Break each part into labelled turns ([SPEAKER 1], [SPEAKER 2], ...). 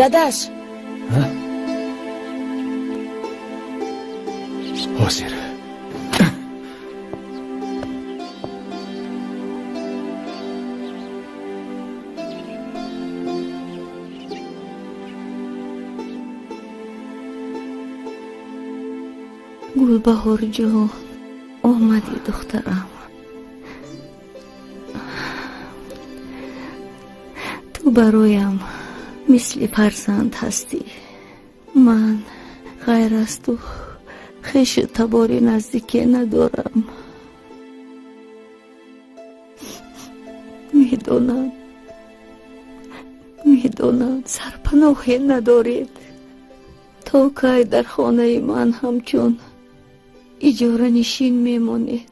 [SPEAKER 1] داداش
[SPEAKER 2] حاضر.
[SPEAKER 3] گلبهار جان آمدی دخترم. تو برایم مثل فرزند هستی. من غیر از تو خویش تباری نزدیکی ندارم. میدونم سرپناهی ندارید. تا که در خانه من همچون اجاره نشین میمونید.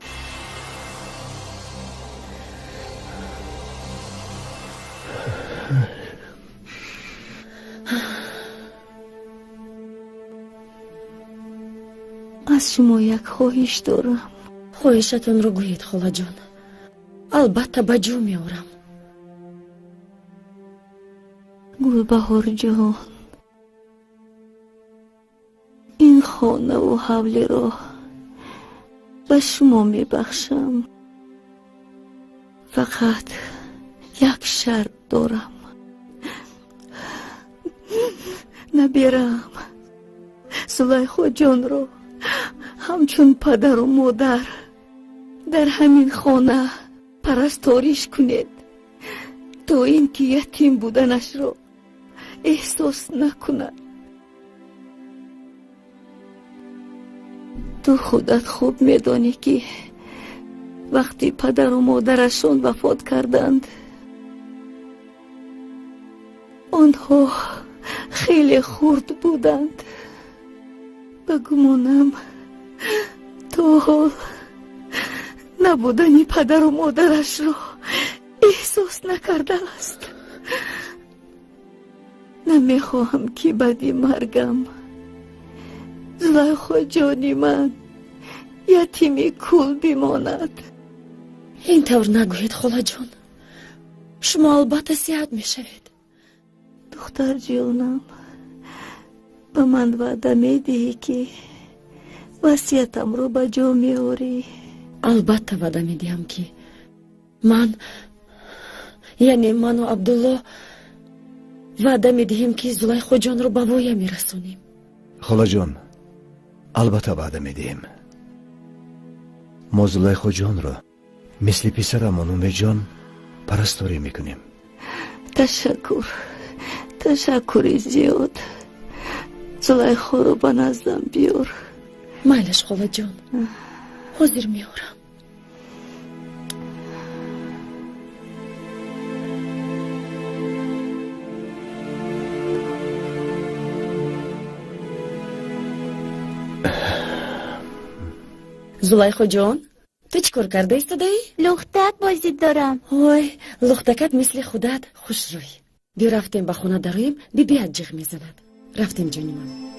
[SPEAKER 3] از شما یک خواهش دارم.
[SPEAKER 1] خواهشتون رو گویید خاله جان. البته به جو میارم.
[SPEAKER 3] گلبهار جان، این خانه و حولی را به شما میبخشم. فقط یک شرط دارم. نبیرم زلیخا جان را همچون پدر و مادر در همین خانه پرستاریش کنید تا اینکه یتیم بودنش را احساس نکند. تو خودت خوب میدانی که وقتی پدر و مادرشون وفات کردند آنها خیلی خرد بودند. به گمانم تا حال نبودنی پدر و مادرش را احساس نکرده است. نمیخواهم که بعد مرگم زلیخا جانی من یتیمی کول بماند.
[SPEAKER 1] این طور نگویید خاله جان. شما البته صحت میشوید.
[SPEAKER 3] دختر جانم، به من وعده میدهی که وصیتم رو به جا میاری؟
[SPEAKER 1] البته وعده میدهم که من و عبدالله وعده میدهیم که زلیخا جان رو به وایه میرسونیم.
[SPEAKER 2] خاله جان البته وعده میدهیم. ما زلیخا جان را مثل پسرمان اومید جان پرستاری میکنیم.
[SPEAKER 3] تشکر زیاد. زلیخا رو به نزدم بیار.
[SPEAKER 1] مایلش خاله جان، حاضر میارم. زلیخا جان، تو چیکار کرده ایستاده‌ای؟
[SPEAKER 4] لختک بازی دارم.
[SPEAKER 1] وای، لختکت مثل خودت خوش روی. بیا رفتیم به خونه داریم، بیاد جیغ میزند. رفتیم جانی من.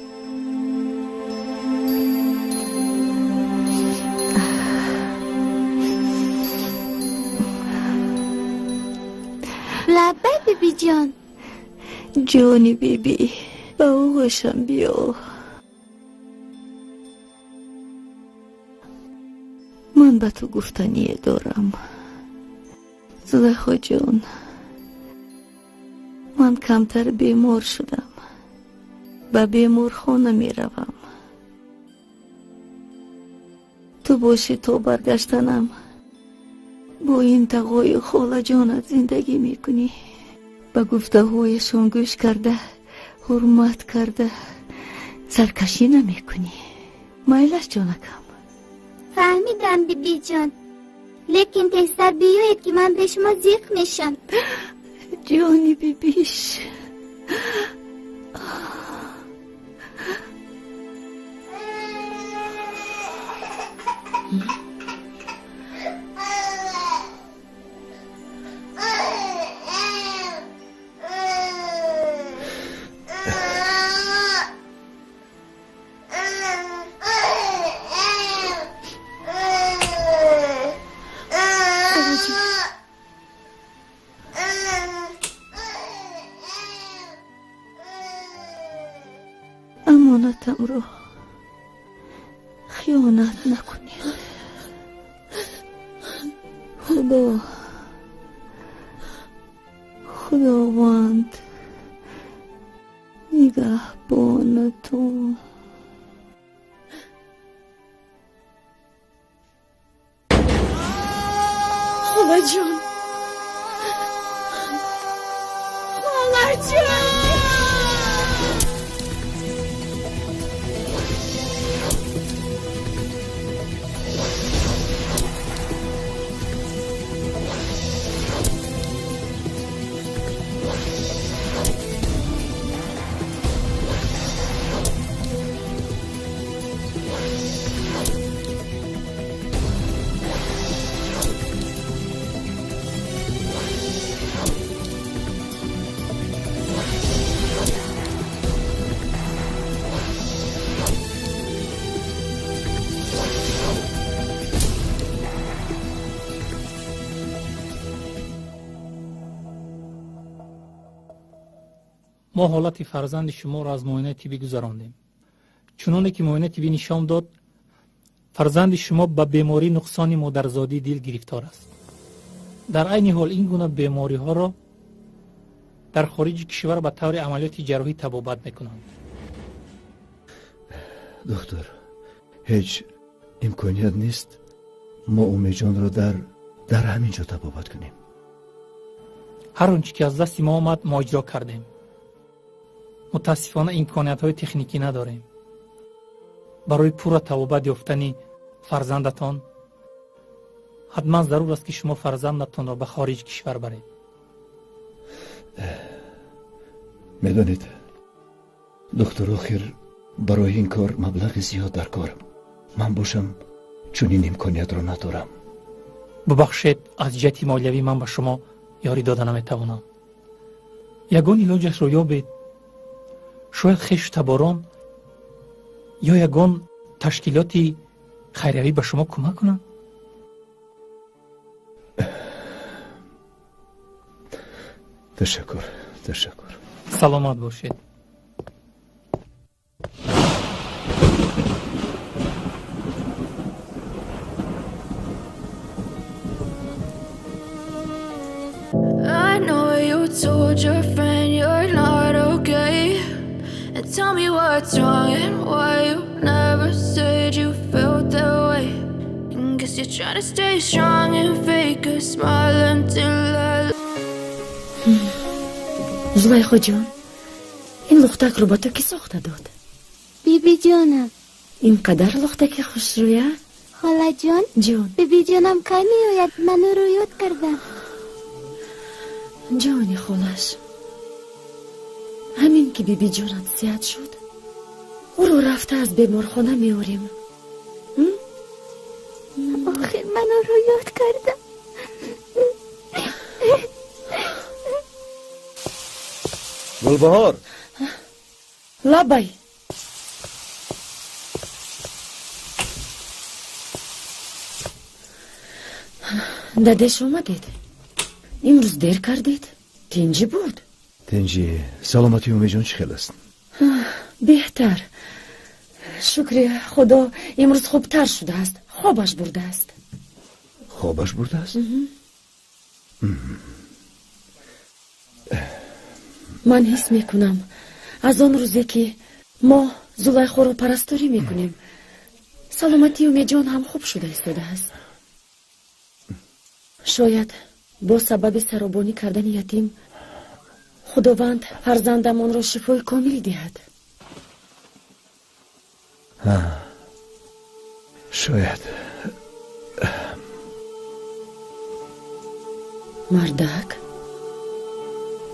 [SPEAKER 4] لبه بیبی جان.
[SPEAKER 3] جانی بیبی به اوغشم بیا. من به تو گفتنی دارم. زلیخا جان، من کمتر بیمار شدم. به بیمارخانه می روم. تو باشی تا برگشتنم با این تقای خاله جانت زندگی می کنی. به گفته هایشون گوش کرده، حرمت کرده، سرکشی نمی کنی. مایلش جانکم.
[SPEAKER 4] فهمیدم بیبی جان، لیکن تیستر بیایید که من به شما زیق میشم.
[SPEAKER 3] جانی بیبیش. امانتم رو خیانت نکنید. خداوند نگهبانتون.
[SPEAKER 1] خاله جان، خاله جان.
[SPEAKER 5] ما حالت فرزند شما را از معاینه طبی گذراندیم. چنانه که معاینه طبی نشان داد فرزند شما به بیماری نقصان مادرزادی دل گرفتار است. در عین حال این گونه بیماری ها را در خارج کشور به طور عملیات جراحی طبابت میکنند.
[SPEAKER 2] دکتر، هیچ امکانیت نیست ما اومی جان را در همینجا طبابت کنیم؟
[SPEAKER 5] هر آنچه که از دست ما آمد ما اجرا کردیم. متاسفانه امکانیت های تکنیکی نداریم. برای پورا طبابت یافتن فرزندتان حتما ضرور است که شما فرزندتان را به خارج کشور برید.
[SPEAKER 2] میدانید دکتر، آخر برای این کار مبلغ زیاد در کار من باشم چون این امکانیت را ندارم.
[SPEAKER 5] ببخشید، از جهت مالیوی من به شما یاری داده نمیتوانم. یگان علاجش را یابید. شاید خیش تباران یا یگان تشکیلاتی خیریوی به شما کمک کنند.
[SPEAKER 2] تشکر.
[SPEAKER 5] سلامت باشید.
[SPEAKER 6] I know you told your friend you're not okay, and tell me what's wrong and why you never said you felt that way. And guess you're trying to stay strong and fake a smile until I
[SPEAKER 1] زلیخا جان، این لختک رو با تو کی ساخته داد؟
[SPEAKER 4] بیبی جانم.
[SPEAKER 1] اینقدر لختک خوش رویه؟
[SPEAKER 4] خاله جان، بیبی جانم که میآید منو رو یاد کردم.
[SPEAKER 1] جانی خالش، همین که بیبی جانت زیاد شد او رو رفته از بیمارخانه میاریم.
[SPEAKER 4] آخر منو رو یاد کردم.
[SPEAKER 2] گلبهار،
[SPEAKER 1] لبای دادش اومدید؟ امروز دیر کردید؟ تنجی بود؟
[SPEAKER 2] تنجی، سلامتی اومی جان چی خیلی است؟
[SPEAKER 1] بهتر، شکر خدا امروز خوبتر شده است. خوابش برده است.
[SPEAKER 2] خوابش برده است؟
[SPEAKER 1] من حس میکنم از آن روزی که ما زلیخا رو پرستاری میکنیم سلامتی اومی جان هم خوب شده ایستاده است. شاید با سبب سرابانی کردن یتیم خداوند فرزندمان را شفای کامل دهد.
[SPEAKER 2] شاید.
[SPEAKER 1] مردک،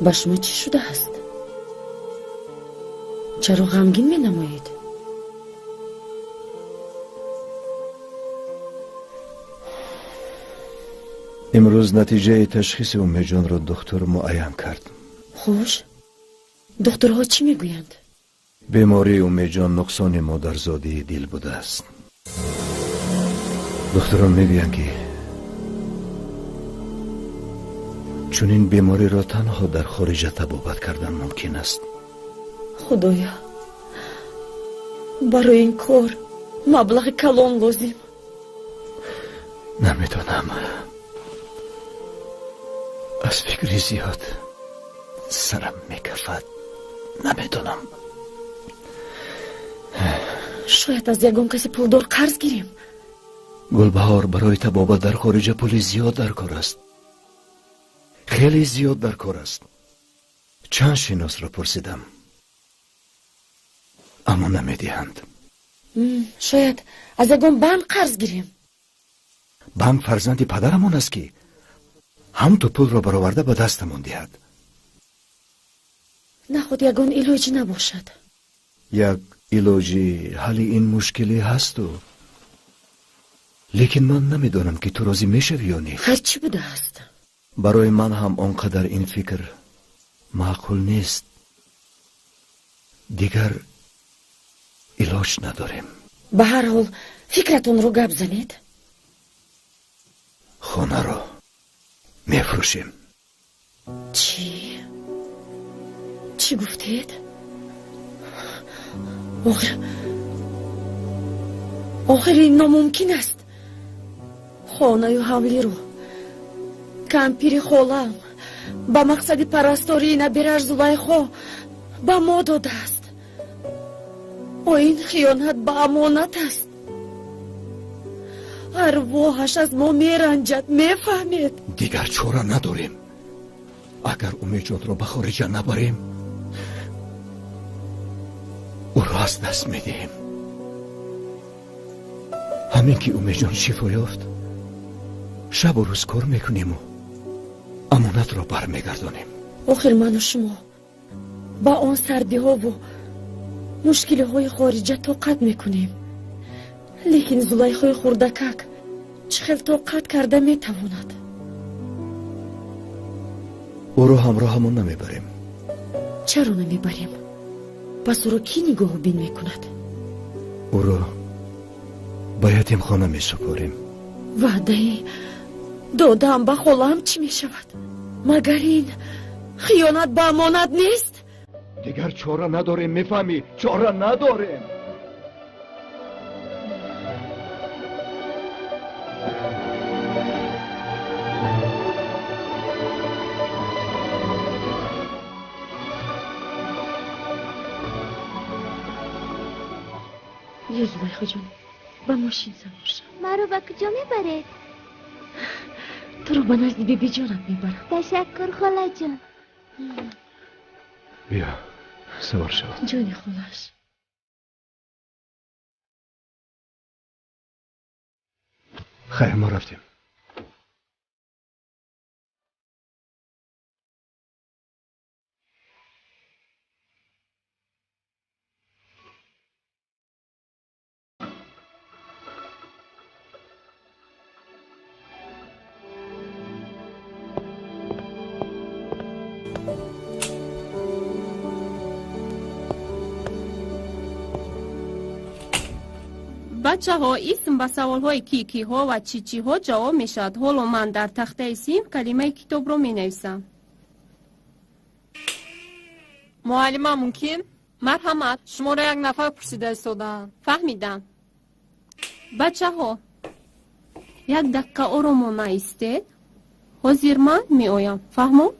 [SPEAKER 1] با شما چی شده است؟ چرا غمگین می نمایید؟
[SPEAKER 2] امروز نتیجه تشخیص اومی جان را دکتر معین کرد.
[SPEAKER 1] خوش، دکترها چی میگویند؟
[SPEAKER 2] بیماری اومی جان نقصان مادرزادی دل بوده است. دکتران میگویند که چون این بیماری را تنها در خارج طبابت کردن ممکن است.
[SPEAKER 1] خدایا، برای این کار مبلغ کلان لازم.
[SPEAKER 2] نمیدونم، از فکری زیاد سرم میکفد. نمیدونم.
[SPEAKER 1] شاید از یگان کسی پولدار قرض گیریم.
[SPEAKER 2] گلبهار، برای تبابت در خارج پول زیاد در کار است. خیلی زیاد در کار است. چند شناس را پرسیدم اما نمیدهند.
[SPEAKER 1] شاید از یگان بانک قرض گیریم.
[SPEAKER 2] بانک فرزند پدرمون است که هم تو پول را برآورده به دستمون دهد.
[SPEAKER 1] نه خود یگان علاج نباشد.
[SPEAKER 2] یک علاجی حل این مشکلی هست لیکن من نمیدانم که تو راضی میشوی یا نه.
[SPEAKER 1] هر چی بوده است.
[SPEAKER 2] برای من هم آنقدر این فکر معقول نیست. دیگر علاج نداریم.
[SPEAKER 1] به هر حال فکرتون رو گپ زنید.
[SPEAKER 2] خانه رو میفروشیم.
[SPEAKER 1] چی گفتید؟ آخر این ناممکن است. خانه و حولی رو کمپیر خالم با مقصد پرستاری نبیرش زلیخا با ما داده است. و این خیانت با امانت است. ارواحش از ما میرنجد. میفهمید؟
[SPEAKER 2] دیگر چاره نداریم. اگر امیجان رو به خارج نبریم او را از دست میدهیم. همین که امیجان شفا یافت شب و روز کار میکنیم و امانت را برمیگردانیم.
[SPEAKER 1] آخر من و شما با آن سردی ها و مشکل های خارجه طاقت میکنیم. لیکن زلیخای خردکک چخیل طاقت کرده میتواند.
[SPEAKER 2] او را همراه همون نمیبریم.
[SPEAKER 1] چرا نمیبریم؟ پس او را کی نگاه بین میکند؟
[SPEAKER 2] او را به یتیم خانه میسپاریم.
[SPEAKER 1] وعده دادم به خالم چی میشود؟ مگر این خیانت به امانت نیست؟
[SPEAKER 2] دیگر چاره نداریم. میفهمی؟ چاره نداریم.
[SPEAKER 1] یه زلیخا جان با ماشین سوار شو.
[SPEAKER 4] مرا به کجا میبره؟
[SPEAKER 1] تو رو به نزد بیبی جانم میبرم.
[SPEAKER 4] تشکر خاله جان.
[SPEAKER 2] بیا سوار شو.
[SPEAKER 1] جانی خالش.
[SPEAKER 2] خیر ما رفتیم.
[SPEAKER 7] بچه ها اسم به سوال های کیکی ها و چیچی ها جواب می شد. حالا من در تخته سیم کلمه کتاب رو می نویسم.
[SPEAKER 8] معلمه ممکن؟
[SPEAKER 7] مرحمت.
[SPEAKER 8] شما را یک نفر پرسیده ایستادن.
[SPEAKER 7] فهمیدم. بچه ها یک دقیقه آرام ایستید. حاضر من می آیم. فهمو؟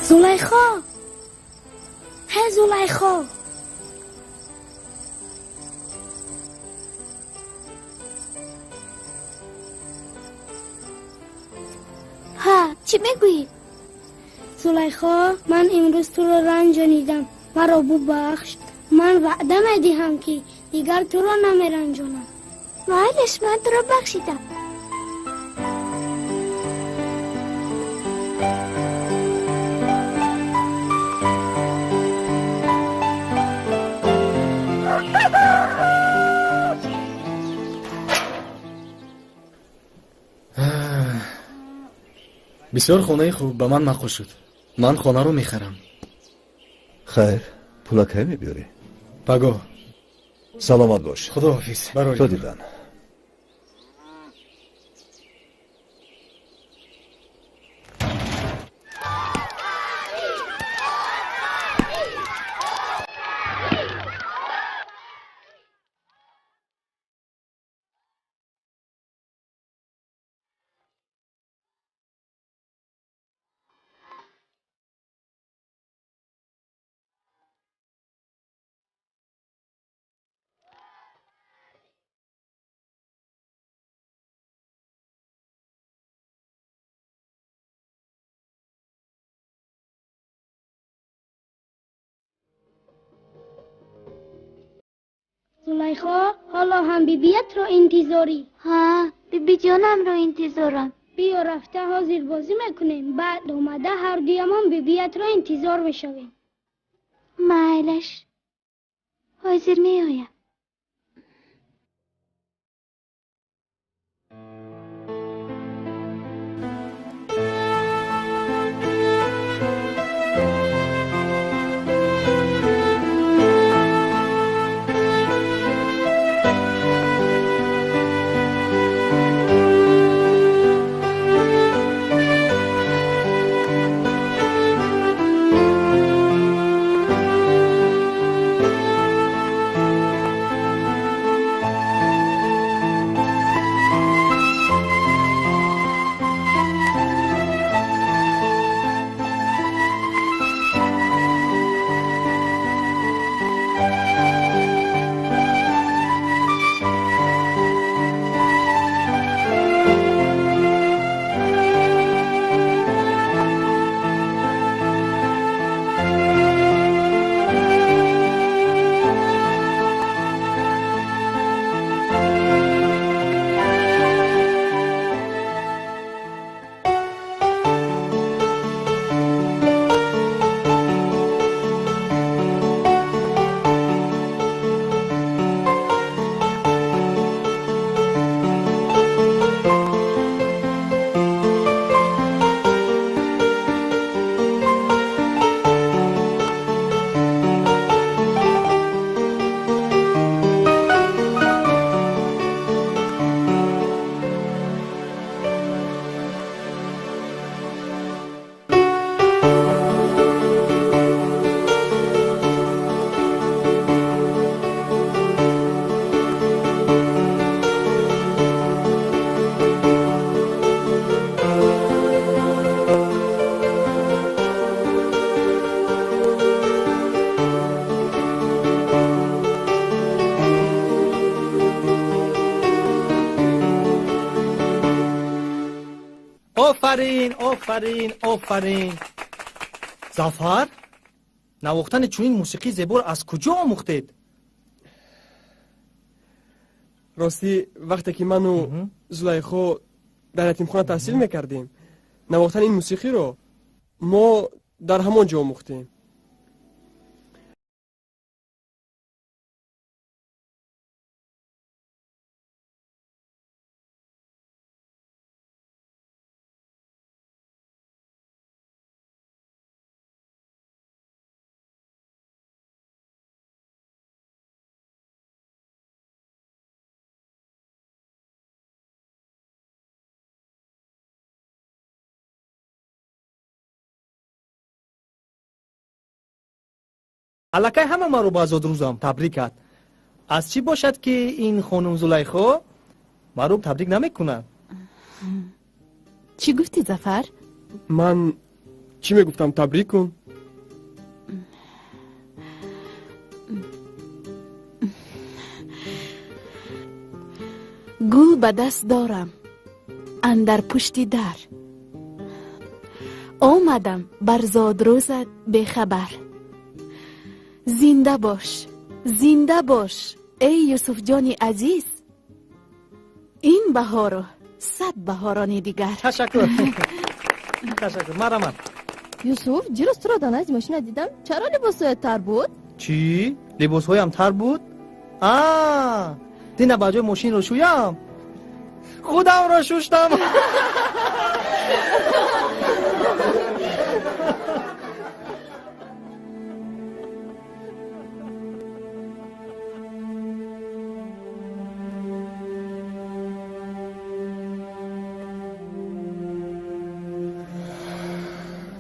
[SPEAKER 4] زلیخا، هی زلیخا. ها، چی میگویی؟ زلیخا، من امروز تو رو رنجانیدم، مرا ببخش. من وعده میدهم که دیگر تو رو نمیرنجانم. معلش، من تو رو بخشیدم.
[SPEAKER 9] بسیار خانه خوب، به من مخوش شد. من خانه رو میخرم.
[SPEAKER 2] خیر، پولا کی میبیاری؟
[SPEAKER 9] بگو.
[SPEAKER 2] سلامت باش.
[SPEAKER 9] خدا حافظ. برای
[SPEAKER 2] تو دیدن.
[SPEAKER 4] زلیخا، حالا هم بیبیت رو انتظاری؟ ها، بیبی جانم رو انتظارم. بیا رفته حاضر بازی میکنیم، بعد اومده هر دویمان بیبیت رو انتظار میشویم. معلش، حاضر میایم.
[SPEAKER 5] آفرین آفرین آفرین. زفر، نواختن چنین موسیقی زیبا از کجا آموختید؟
[SPEAKER 10] راستی وقتی که من و زلیخا در یتیمخانه تحصیل میکردیم، نواختن این موسیقی رو ما در همان جا آموختیم.
[SPEAKER 11] الکی همه ما رو با آزاد روزم تبریک کرد. از چی باشد که این خانم زلیخا ما رو تبریک نمیکنه؟
[SPEAKER 7] چی گفتی ظفر؟
[SPEAKER 10] من چی میگفتم؟ تبریک کن.
[SPEAKER 3] گل به دست دارم اندر پشت در، آمدم بر زاد روزت بخبر. زنده باش، زنده باش ای یوسف جان عزیز، این بهار 100 بهاران دیگر.
[SPEAKER 11] تشکر. تشکر. مرحمت.
[SPEAKER 7] یوسف جلوس تو را در نزد ماشین دیدم، چرا لباسایت تر بود؟
[SPEAKER 11] چی؟ لباس هایم تر بود؟ دینا باجه ماشین رو شویم، خودم رو شوشتم.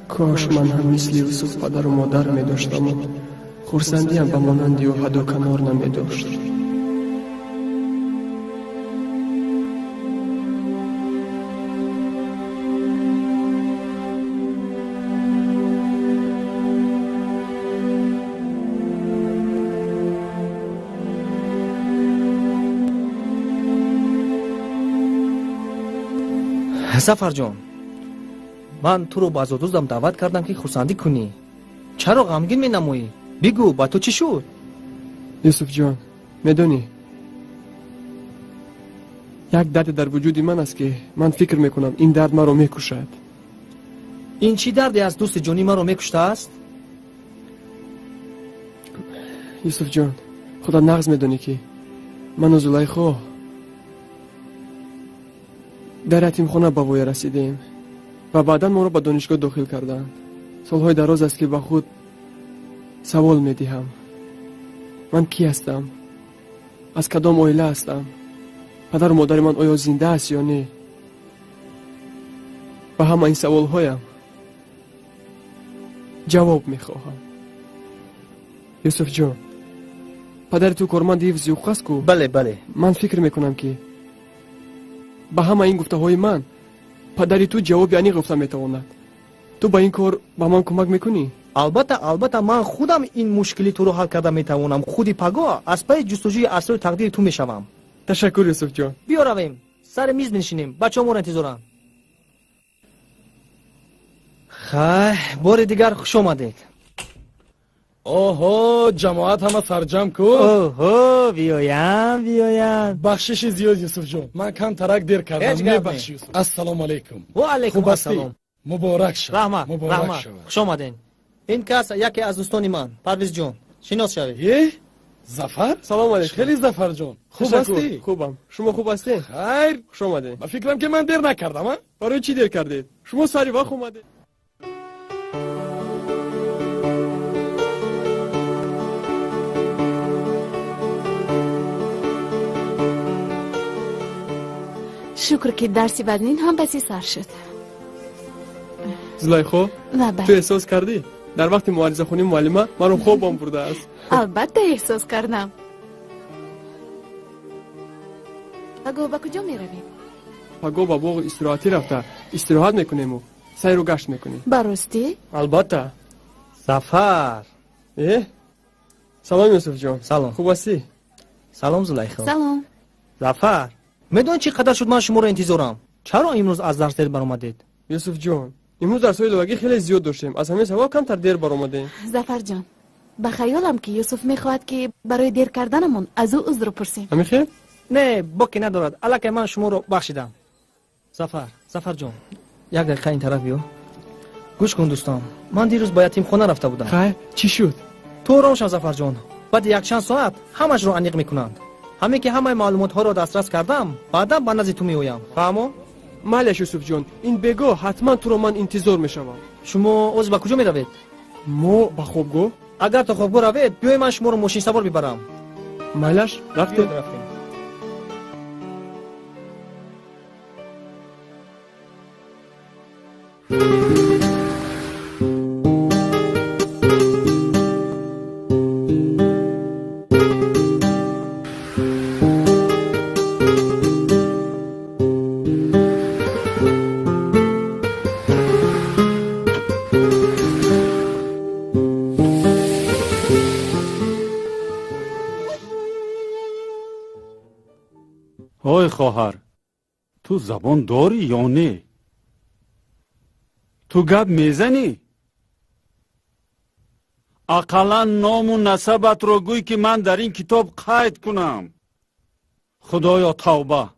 [SPEAKER 10] کاش من هم مثل یوسف پدر و مادر می داشتم و خورسندیم به مانندی و حد و کنار نمی داشت.
[SPEAKER 11] ظفر جان، من تو رو با عزادوزم دعوت کردم که خورسندی کنی. چرا غمگین می نمایی؟ بگو با تو چی شد؟
[SPEAKER 10] یوسف جان، میدونی یک درد در وجود من است که من فکر میکنم این درد مرا میکشد.
[SPEAKER 11] این چی دردی از دوست جانی مرا میکشته است؟
[SPEAKER 10] یوسف جان، خدا نغز میدونی که من و زلیخا در یتیمخانه به وای رسیدیم و بعدا ما را به دانشگاه داخل کردند. سالهای دراز است که به خود سوال میدهم من کی هستم؟ از کدام عائله هستم؟ پدر و مادر من آیا زنده است یا نه؟ به همه این سوالهایم جواب میخواهم. یوسف جان، پدر تو کارمند حفظ حقوق است کو؟
[SPEAKER 11] بله بله.
[SPEAKER 10] من فکر میکنم که به همه این گفته های من پدری تو جواب یعنی گفته میتواند. تو با این کار به من کمک میکنی؟
[SPEAKER 11] البته من خودم این مشکلی تو رو حل کرده میتوانم. خودی پگاه از پای جستجوی اسرار تقدیر تو میشوم.
[SPEAKER 10] تشکر یوسف جان.
[SPEAKER 11] بیا رویم سر میز بنشینیم، بچه‌ها ما رو انتظارن. خیر بار دیگر خوش آمدید.
[SPEAKER 12] اوهو جماعت همه سرجم کو.
[SPEAKER 11] اوهو بیایم.
[SPEAKER 12] بخشش زیاد یوسف جان، من کم ترک دیر کردم. میبخشی یوسف. السلام علیکم.
[SPEAKER 11] و علیکم السلام.
[SPEAKER 12] مبارک شد.
[SPEAKER 11] رحمت. خوش آمدین. این کس یکی از دوستان من، پرویز جان، شناس شوید.
[SPEAKER 12] یه ظفر؟
[SPEAKER 10] سلام علیکم.
[SPEAKER 12] خیلی ظفر جان، خوب هستی؟
[SPEAKER 10] خوبم. شما خوب هستی؟
[SPEAKER 12] خیر.
[SPEAKER 10] خوش آمدین.
[SPEAKER 12] من فکرم که من دیر نکردم. ها؟
[SPEAKER 10] برای چی دیر کردید؟ شما سری وقت اومدید.
[SPEAKER 3] شکر که درسی بدنین هم بسی سر شد.
[SPEAKER 10] زلیخا،
[SPEAKER 3] بله.
[SPEAKER 10] تو احساس کردی؟ در وقت معارضه خونی معلمه من رو خوابم برده است.
[SPEAKER 3] البته احساس کردم. اگه با کجا می رویم؟
[SPEAKER 10] پگاه با باغ استراحتی رفته استراحت میکنیم و سیر و گشت میکنیم.
[SPEAKER 3] براستی؟
[SPEAKER 10] البته.
[SPEAKER 11] ظفر.
[SPEAKER 10] سلام یوسف جان.
[SPEAKER 11] سلام.
[SPEAKER 10] خوب هستی؟
[SPEAKER 11] سلام زلیخا.
[SPEAKER 3] سلام.
[SPEAKER 11] ظفر، میدونی چقدر شد من شما رو انتظارم؟ چرا امروز از درس دیر برآمدید؟
[SPEAKER 10] یوسف جان، امروز درس‌های لغوی خیلی زیاد داشتیم. از همین سبب کمتر دیر برآمدیم.
[SPEAKER 3] ظفر جان، به خیالم که یوسف میخواهد که برای دیر کردنمون از او عذر پرسیم.
[SPEAKER 10] همین خیر؟
[SPEAKER 11] نه باکی ندارد. الکی من شما رو بخشیدم. ظفر جان، یک دقیقه این طرف بیا. گوش کن دوستان، من دیروز با یتیمخانه رفته بودم.
[SPEAKER 10] خیر چی شد؟
[SPEAKER 11] تو روشن ظفر جان، بعد یک چند ساعت همش رو انیق میکنند. همه که همه معلومات ها رو دسترس کردم، بعدا با نزد تو میایم. فهمو؟
[SPEAKER 10] معلش یوسف جان، این بگاه حتما تو رو من انتظار میشوم.
[SPEAKER 11] شما از با کجا میروید؟
[SPEAKER 10] ما به خوابگاه.
[SPEAKER 11] اگر تا خوابگاه روید بیای من شما رو ماشین سوار ببرم.
[SPEAKER 10] معلش رفتیم.
[SPEAKER 13] خواهر، تو زبان داری یا نه؟ تو گپ میزنی؟ اقلا نام و نسبت رو گوی که من در این کتاب قید کنم. خدایا توبه،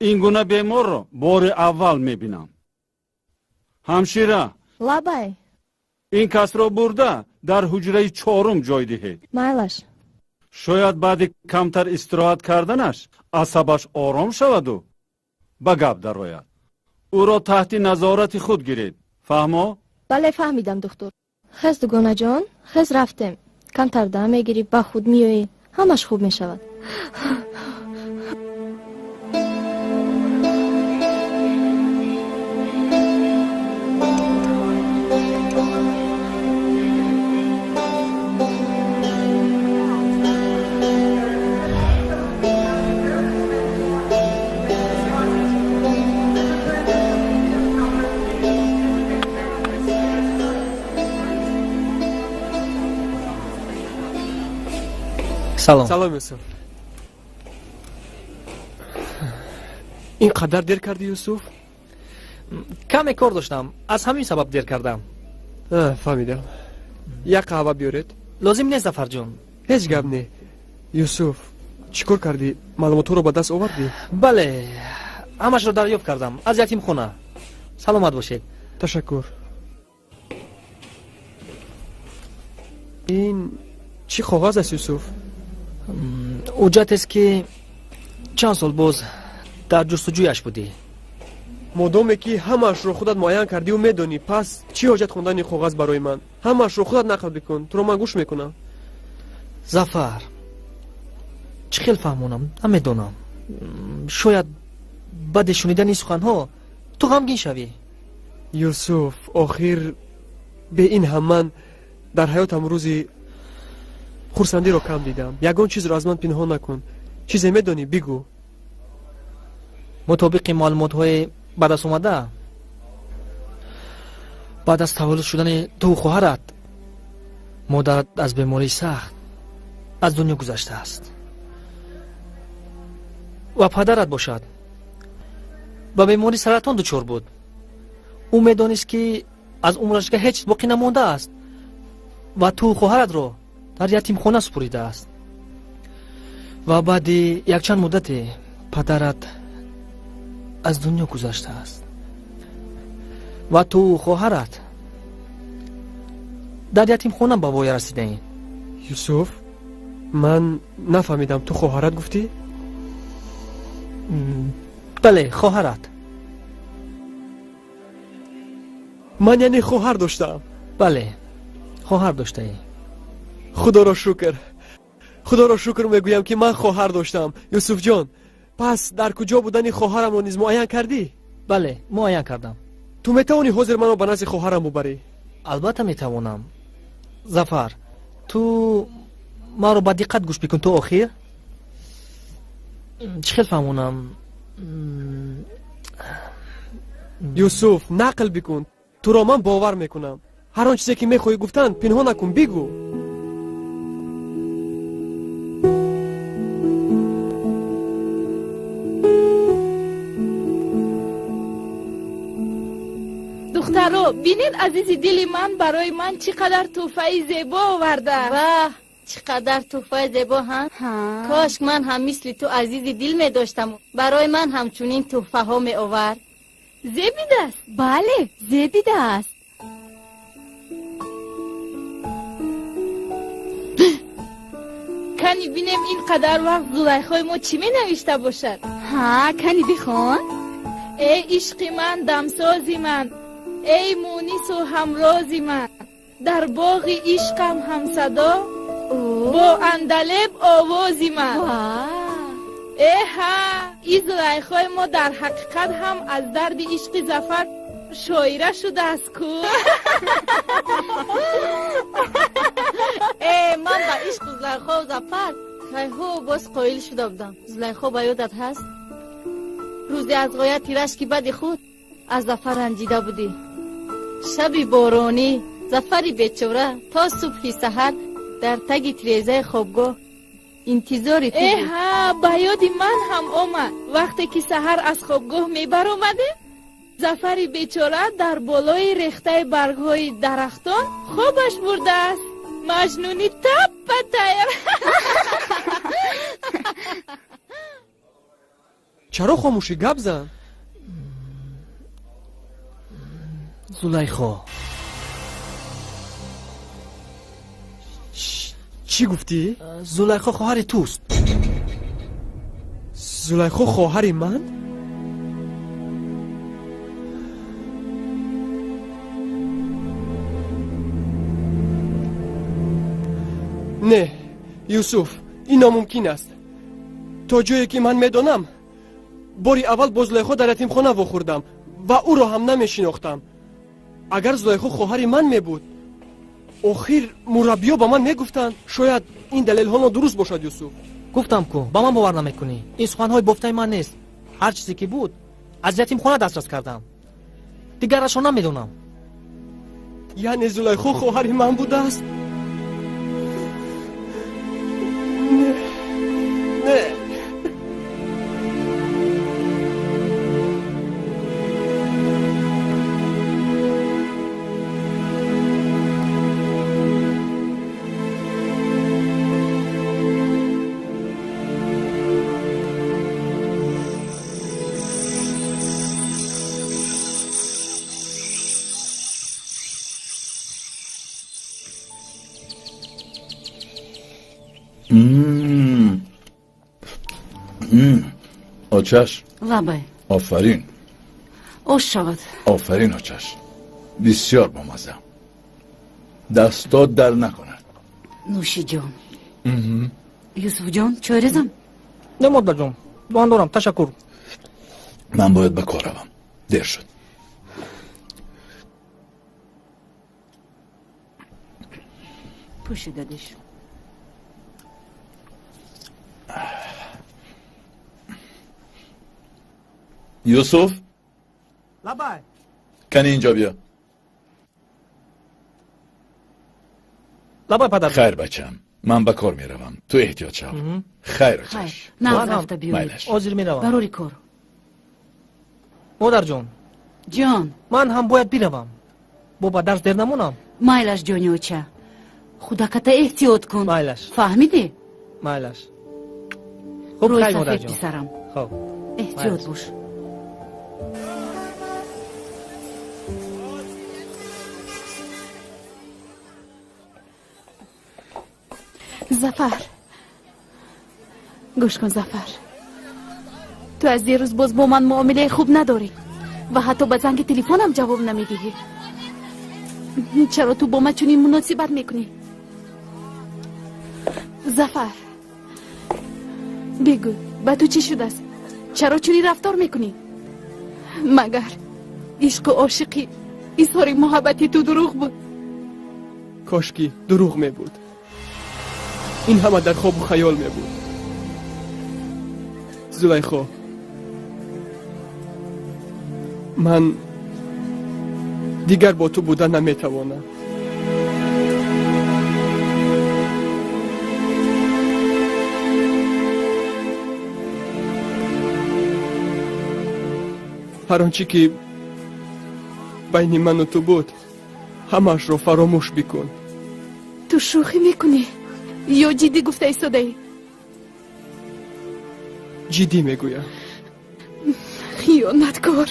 [SPEAKER 13] این گونه بیمار رو بار اول میبینم. همشیره،
[SPEAKER 14] لابای
[SPEAKER 13] این کس را برده در حجره 4 جای دهید.
[SPEAKER 14] مайлаш.
[SPEAKER 13] شاید بعد کمتر استراحت کردنش عصبش آرام شود و به گپ درآید. او را تحت نظارت خود گیرید. فهمو؟
[SPEAKER 14] бале фаҳмидам духтур. хез дугонаҷон, хез рафтем. камтар дам мегирӣ, ба худ меоӣ, ҳамаш хуб мешавад.
[SPEAKER 11] سلام.
[SPEAKER 10] سلام یوسف. اینقدر دیر کردی یوسف؟
[SPEAKER 11] کمی کار داشتم، از همین سبب دیر کردم.
[SPEAKER 10] فهمیدم. یک قهوه بیارید؟
[SPEAKER 11] لازم نیست ظفر جون.
[SPEAKER 10] هیچ گپ نه. یوسف چیکار کردی؟ معلومات رو به دست آوردی؟
[SPEAKER 11] بله، همش رو دریافت کردم از یتیم خونه. سلامت باشید.
[SPEAKER 10] تشکر. این چی کاغذ است یوسف؟
[SPEAKER 11] حجت است که چند سال باز در جستجویش بودی.
[SPEAKER 10] مادامی که همش رو خودت معین کردی و میدونی، پس چی حاجت خوندن این کاغذ برای من؟ همش رو خودت نقل بکن، تو رو من گوش میکنم.
[SPEAKER 11] ظفر، چه خیلی فهمونم، نمیدونم. شاید بعد شنیدن این سخنها تو غمگین شوی.
[SPEAKER 10] یوسف، آخر به این هم من در حیاتم روزی خورسندی رو کم دیدم. یگان چیز رو از من پنهان نکن. چیزی میدونی بگو.
[SPEAKER 11] مطابق معلومات های بعد از اومده، بعد از تولد شدن تو خواهرت، مادرت از بیماری سخت از دنیا گذشته است و پدرت باشد با بیماری سرطان دچار بود. او میدانست که از عمرش که هیچ باقی نمانده است و تو خواهرت رو در یتیم خانه سپریده است و بعد یک چند مدت پدرت از دنیا گذشته است و تو خواهرت در یتیم خانه به وای رسیده این.
[SPEAKER 10] یوسف، من نفهمیدم، تو خواهرت گفتی؟
[SPEAKER 11] بله، خواهرت.
[SPEAKER 10] من یعنی خواهر داشتم؟
[SPEAKER 11] بله، خواهر داشته ای.
[SPEAKER 10] خدا را شکر، خدا را شکر میگویم که من خواهر داشتم. یوسف جان، پس در کجا بودن خواهرم رو نیز معین کردی؟
[SPEAKER 11] بله، معین کردم.
[SPEAKER 10] تو میتوانی حاضر منو به نزد خواهرم ببری؟
[SPEAKER 11] البته میتوانم. ظفر، تو ما رو با دقت گوش بکن. تو آخر چه خیلی فهمونم.
[SPEAKER 10] یوسف، نقل بکن، تو را من باور میکنم. هر آن چیزی که میخوای گفتن پنهان نکن، بگو.
[SPEAKER 1] دخترو، بینید عزیزی دلی من برای من چقدر تحفه زیبا آورده.
[SPEAKER 3] واه، چقدر تحفه زیبا هم. کاش من هم مثل تو عزیزی دل می داشتم، برای من همچنین تحفه ها می آورد.
[SPEAKER 1] زیبیده است؟
[SPEAKER 3] بله، زیبیده است.
[SPEAKER 1] کنی بینم این قدر وقت زلیخای ما چی می نوشته باشد؟
[SPEAKER 3] ها، کنی بخون.
[SPEAKER 1] ای عشق من، دمسازی من، ای مونس و همرازی من، در باغ عشقم همصدا، با اندلب آوازی من. ها، این زلیخای ما در حقیقت هم از درد عشق ظفر شاعره شده است کو.
[SPEAKER 3] من با عشق زلیخا و ظفر که باز قایل شده بودم. زلیخا با یادت هست؟ روزی از غایت تیرش که بعد خود از ظفر رنجیده بودی. شبی بارانی ظفری بیچاره تا صبحی سحر در تگ تریزه خوابگاه انتظاری تو بود.
[SPEAKER 7] ها با یاد من هم آمد وقتی که سحر از خوابگاه میبر اومده ظفر بیچاره در بالای ریخته برگهای درختان خوابش برده است. مجنونی تپ تایر.
[SPEAKER 10] چرا خاموشی گپ زن؟
[SPEAKER 11] زلیخا
[SPEAKER 10] چی گفتی؟
[SPEAKER 11] زلیخا خواهر توست.
[SPEAKER 10] زلیخا خواهر من؟ نه یوسف، این ناممکن است. تا جایی که من میدانم باری اول با زلیخا در یتیمخانه واخوردم و او را هم نمیشناختم. اگر زلیخا خواهر من میبود آخر مربیا با من میگفتند شاید این دلیل ها درست باشد. یوسف
[SPEAKER 11] گفتم کو با من باور نمیکنی. این سخنهای بافته من نیست. هر چیزی که بود از یتیمخانه دسترس کردم. دیگرش را نمیدونم.
[SPEAKER 10] یعنی زلیخا خواهر من بوده است؟ نه نه.
[SPEAKER 15] آچش
[SPEAKER 16] لبای
[SPEAKER 15] آفرین.
[SPEAKER 16] اوش شود.
[SPEAKER 15] آفرین آچش، بسیار بامزه. دستات در نکند.
[SPEAKER 16] نوشی جان. یوسف جان چایرزم؟
[SPEAKER 11] نه مادر جان، دوان دارم. تشکر.
[SPEAKER 15] من باید به کار روم، دیر شد.
[SPEAKER 16] پوشی دادیش.
[SPEAKER 15] یوسف
[SPEAKER 11] لبای
[SPEAKER 15] کنی اینجا بیا.
[SPEAKER 11] لبای پدر.
[SPEAKER 15] خیر بچم، من به کار میروم، تو احتیاط شو. خیر آچش.
[SPEAKER 16] نه رفته بیایی.
[SPEAKER 11] آزیر میروم.
[SPEAKER 16] ضروری کار.
[SPEAKER 11] مادر جان.
[SPEAKER 16] جان
[SPEAKER 11] من هم باید بیروم. بابا درس دیر نمونم.
[SPEAKER 16] مایلش جانی اوچه، خدا کتا احتیاط کن.
[SPEAKER 11] مایلش.
[SPEAKER 16] فهمیدی؟
[SPEAKER 11] مایلش.
[SPEAKER 16] روی
[SPEAKER 11] خیر مادر
[SPEAKER 16] سفید
[SPEAKER 11] جان.
[SPEAKER 16] سرم.
[SPEAKER 11] خب
[SPEAKER 16] احتیاط باش.
[SPEAKER 1] ظفر، گوش کن ظفر، تو از دیروز باز با من معامله خوب نداری و حتی به زنگ تلفنم جواب نمیدهی. چرا تو با من چنین مناسبت میکنی؟ ظفر بگو، به تو چی شده است؟ چرا چنین رفتار میکنی؟ مگر عشق و عاشقی، اظهار محبتی تو دروغ بود؟
[SPEAKER 10] کاشکی دروغ می بود. این همه در خواب و خیال می بود. زلیخا، من دیگر با تو بودن نمیتوانم. هر آنچه که بین من و تو بود همش را فراموش بکن.
[SPEAKER 1] تو شوخی میکنی یا جدی گفته ایستاده ای؟
[SPEAKER 10] جدی میگویم.
[SPEAKER 1] خیانتکار.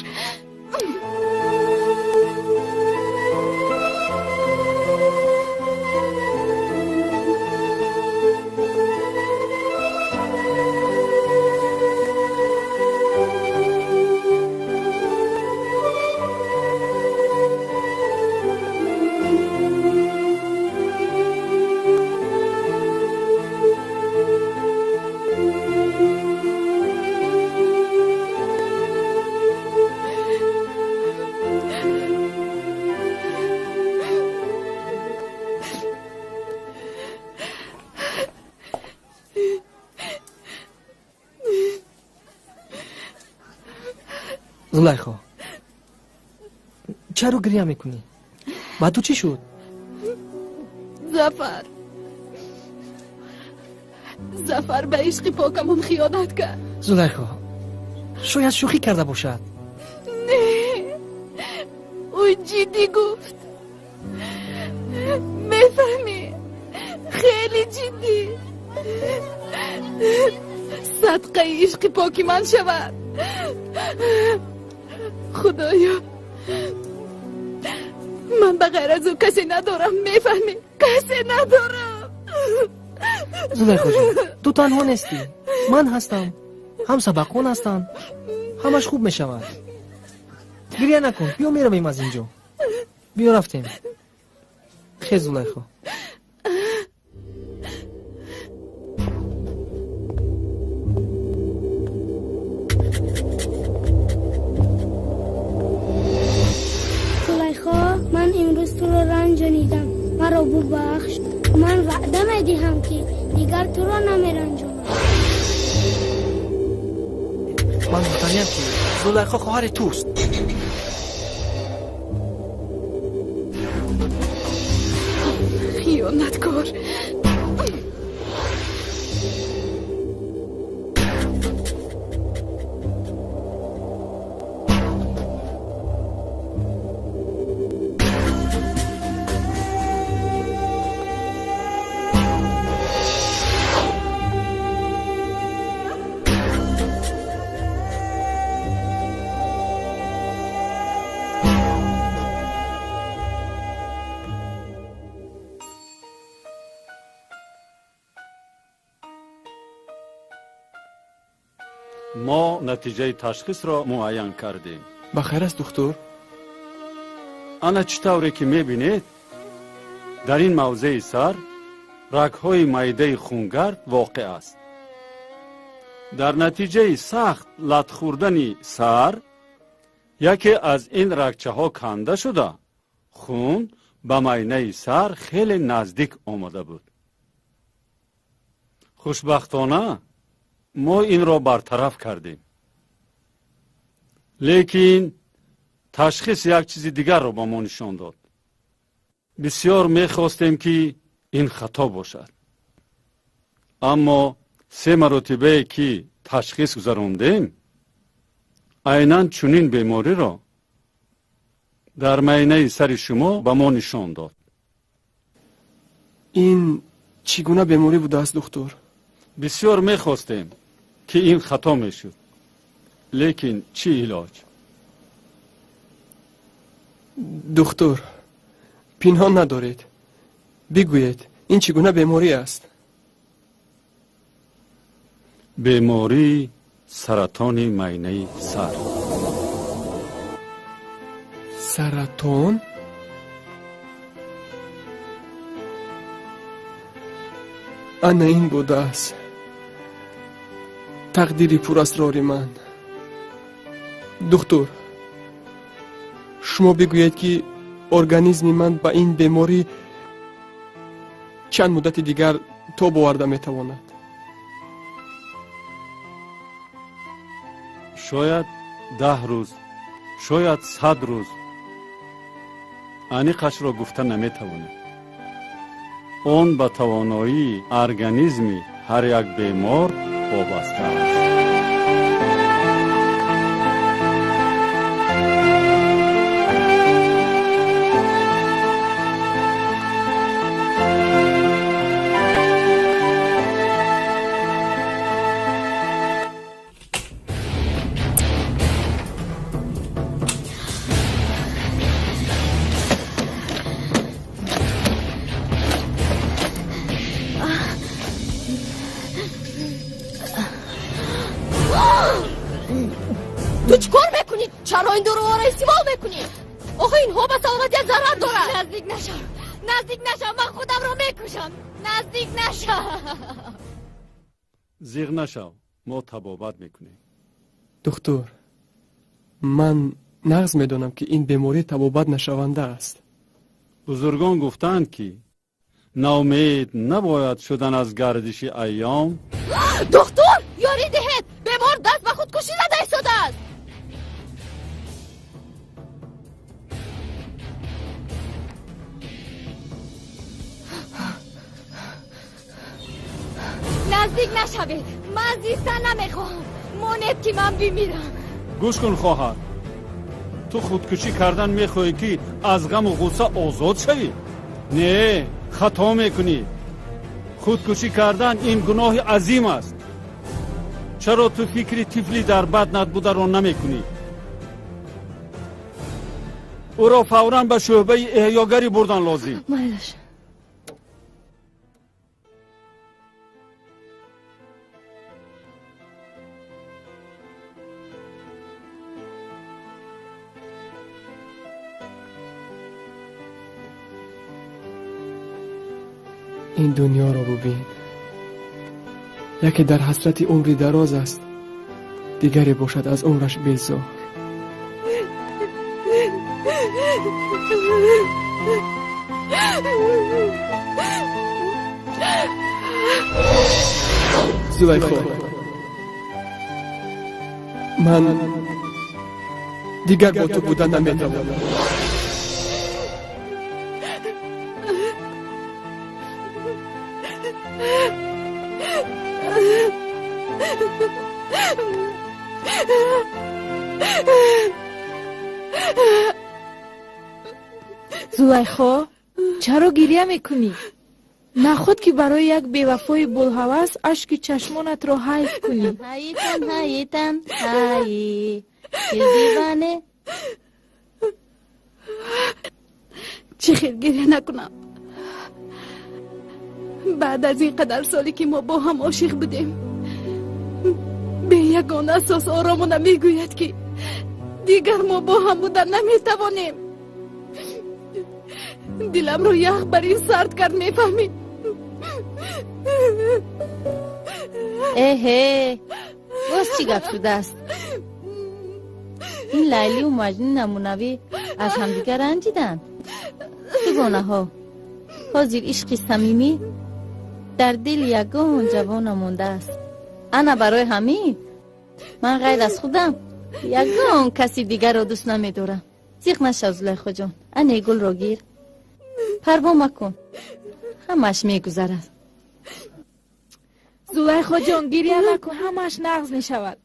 [SPEAKER 11] زلیخا چرا گریه میکنی؟ با تو چی شد؟
[SPEAKER 1] ظفر،
[SPEAKER 7] زفر به عشق پاکمون خیانت کرد.
[SPEAKER 11] زلیخا شاید شوخی کرده باشد.
[SPEAKER 7] نه، او جدی گفت. میفهمی؟ خیلی جدی. صدقه عشق پاکی من شود. خدایا من به غیر از او کسی ندارم. میفهمی؟ کسی ندارم.
[SPEAKER 11] زلیخا جان تو تنها نیستی، من هستم، هم سبقون هستن، همش خوب میشود. گریه نکن، بیا میرویم از اینجا. بیا رفتیم. خیلی زلیخا.
[SPEAKER 4] زلیخا من امروز تو رو رنجانیدم، مرا ببخش. من وعده میدهم که دیگر تو رو نمیرنجانم.
[SPEAKER 11] من مطمئنم که زلیخا خواهر توست.
[SPEAKER 7] خیانتکار.
[SPEAKER 13] ما نتیجه تشخیص را معین کردیم.
[SPEAKER 10] بخیر است دکتر؟
[SPEAKER 13] انا چطوری که میبینید در این موضع سر رگ‌های معده خونگرد واقع است. در نتیجه سخت لط خوردن سر یکی از این رگچه ها کنده شده خون به معده سر خیلی نزدیک آمده بود. خوشبختانه ما این را برطرف کردیم. لیکن تشخیص یک چیز دیگر را به ما نشان داد. بسیار می‌خواستیم که این خطا باشد. اما 3 مرتبه که تشخیص گذراندیم عیناً چنین بیماری را در معده سر شما به ما نشان داد.
[SPEAKER 10] این چگونه بیماری بوده است دکتر؟
[SPEAKER 13] بسیار می‌خواستیم که این خطا میشد. لیکن چی علاج؟
[SPEAKER 10] دکتر پنهان ندارید، بگویید این چگونه بیماری است؟
[SPEAKER 13] بیماری سرطان معده سر.
[SPEAKER 10] سرطان؟ انا این بوده است تقدیر پر اسرار من. دکتر شما بگویید که ارگانیسم من با این بیماری چند مدت دیگر تاب آورده میتواند؟
[SPEAKER 13] شاید 10 روز، شاید 100 روز. انیقش را گفته نمیتوانیم. اون به توانایی ارگانیسم هر یک بیمار وابسته است.
[SPEAKER 14] تو چیکار میکنی؟ چرا این دور و بر استعمال میکنی؟ آخه اینها به سلامتی ضرر داره. نزدیک نشم، من خودم رو میکشم. نزدیک نشم.
[SPEAKER 13] زیغ نشو، ما طبابت میکنیم.
[SPEAKER 10] دکتر من نغز میدونم که این بیماری طبابت نشونده است.
[SPEAKER 13] بزرگان گفتند که ناامید نباید شدن از گردش ایام.
[SPEAKER 14] دکتر یاری دهید، بیمار دست به خودکشی زده ایستاده است. نزدیک نشوید. من زیستن نمیخوام. مونید که من بمیرم.
[SPEAKER 13] گوش کن خواهر، تو خودکشی کردن میخواهی که از غم و غصه آزاد شوی؟ نه، خطا میکنی. خودکشی کردن این گناه عظیم است. چرا تو فکری طفلی در بد بوده را نمیکنی؟ او را فوراً به شعبه احیاگری بردن لازم.
[SPEAKER 3] مایلش
[SPEAKER 10] این دنیا را ببین. یکی در حسرت عمری دراز است، دیگری باشد از عمرش بیزار. زلیخا، من دیگر با تو بودن نمیتوانم.
[SPEAKER 7] زلیخا، چرا گریه میکنی؟ نخود که برای یک بیوفای بلهوس اشک چشمانت را حیف کنی.
[SPEAKER 3] هایتن هایی چه دیوانه.
[SPEAKER 1] چه خیر گریه نکنم. بعد از این قدر سالی که ما با هم عاشق بودیم، به یگان اساس آرامون میگوید که دیگر ما با هم بودن نمیتوانیم. دلم رو یخ بر این سرد کرد، میفهمی؟
[SPEAKER 3] باز چی گفت شده است؟ این لیلی و مجنون نمونوی از همدیگر رنجیدند. چگونه ها حاضر عشق صمیمی در دل یگان جوان مانده است. انا برای همین من غیر از خودم یگان کسی دیگر را دوست نمیدارم. زیق نشو زلیخا جان، انه گل را گیر، پروا مکن، همش میگذرد.
[SPEAKER 7] زلیخا جان گریه نکن، همش نغز میشود.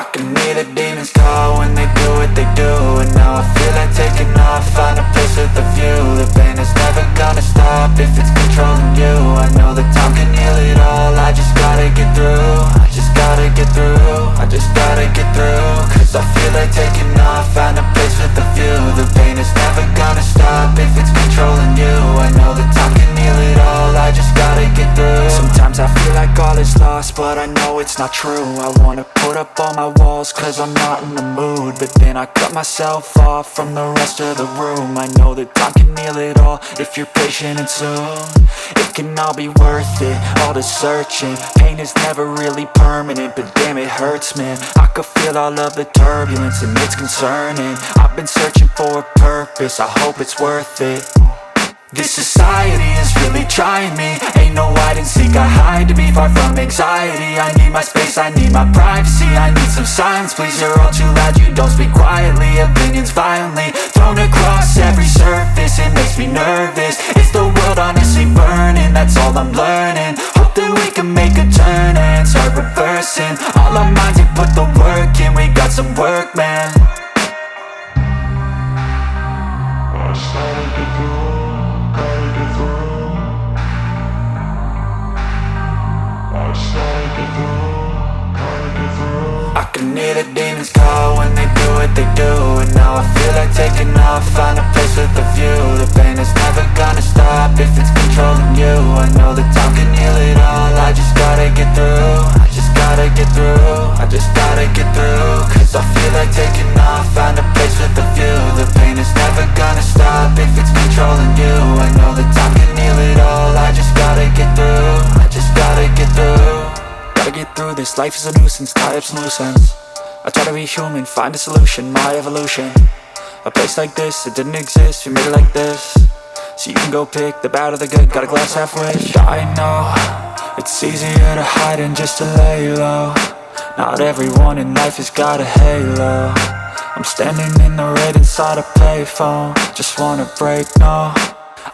[SPEAKER 17] I can hear the demons call when they do what they do. And now I feel like taking off, find a place with a view. The pain is never gonna stop if it's controlling you. I know that time can heal it all, I just gotta get through. I just gotta get through, I just gotta get through. Cause I feel like taking off, find a place with a view. The pain is never gonna stop if it's controlling you. I know that time can heal it all, I just gotta get through. Sometimes I feel like all is lost, but I know it's not true. I wanna put up all my walls cause I'm not in the mood, but then I cut myself off from the rest of the room. I know that time can heal it all if you're patient and soon. It can all be worth it, all the searching. Pain is never really permanent, but damn it hurts, man. I could feel all of the turbulence and it's concerning. I've been searching for a purpose, I hope it's worth it. This society is really trying me. Ain't no hide and seek, I hide to be far from anxiety. I need my space, I need my privacy. I need some silence, please, you're all too loud. You don't speak quietly, opinions violently thrown across every surface. It makes me nervous. Is the world honestly burning? That's all I'm learning. Hope that we can make a turn and start reversing all our minds and put the work in. We got some work, man. I can hear the demons call when they do what they do. And now I feel like taking off, find a place with a view. The pain is never gonna stop if it's controlling you. I know that time can heal it all, I just gotta get through. I just gotta get through, I just gotta get through. Cause I feel like taking off, find a place with a view. The pain is never gonna stop if it's controlling you. I know that time can heal it all, I just gotta get through. I just gotta get through. Gotta get through this, life is a nuisance, tie up some loose ends. I try to be human, find a solution, my evolution. A place like this, it didn't exist, we made it like this. So you can go pick the bad or the good, got a glass halfway. I know, it It's easier to hide than just to lay low. Not everyone in life has got a halo. I'm standing in the red inside a payphone. Just wanna break, no,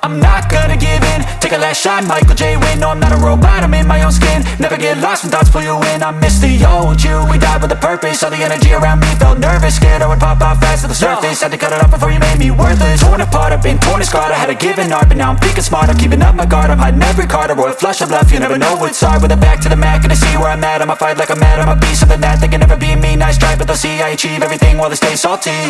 [SPEAKER 17] I'm not gonna give in. Take a last shot, Michael J. Win. No, I'm not a robot, I'm in my own skin. Never get lost when thoughts pull you in. I miss the old you, we died with a purpose. All the energy around me felt nervous. Scared I would pop out fast to the surface. Had to cut it off before you made me worthless. Torn apart, I've been torn and scarred. I had a given art, but now I'm thinking smart. I'm keeping up my guard, I'm hiding every card. A royal flush of love, you never know what's hard. With a back to the mat, gonna see where I'm at. I'ma fight like I'm mad, I'ma be something that they can never be me. Nice try, but they'll see I achieve everything while they stay salty.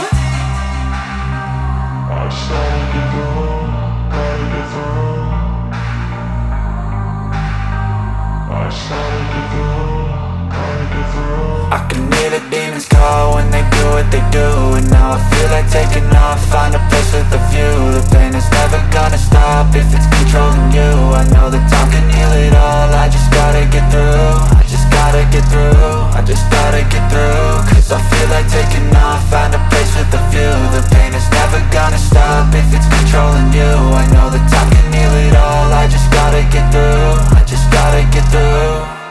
[SPEAKER 17] I can hear the demons call when they do what they do. And now I feel like taking off, find a place with a view. The pain is never gonna stop if it's controlling you. I know that time can heal it all, I just gotta get through. I just gotta get through, I just gotta get through. Cause I feel like taking off, find a place with a view. The pain is never gonna stop if it's controlling you. I know that time can heal it all, I just gotta get through. I just gotta get through.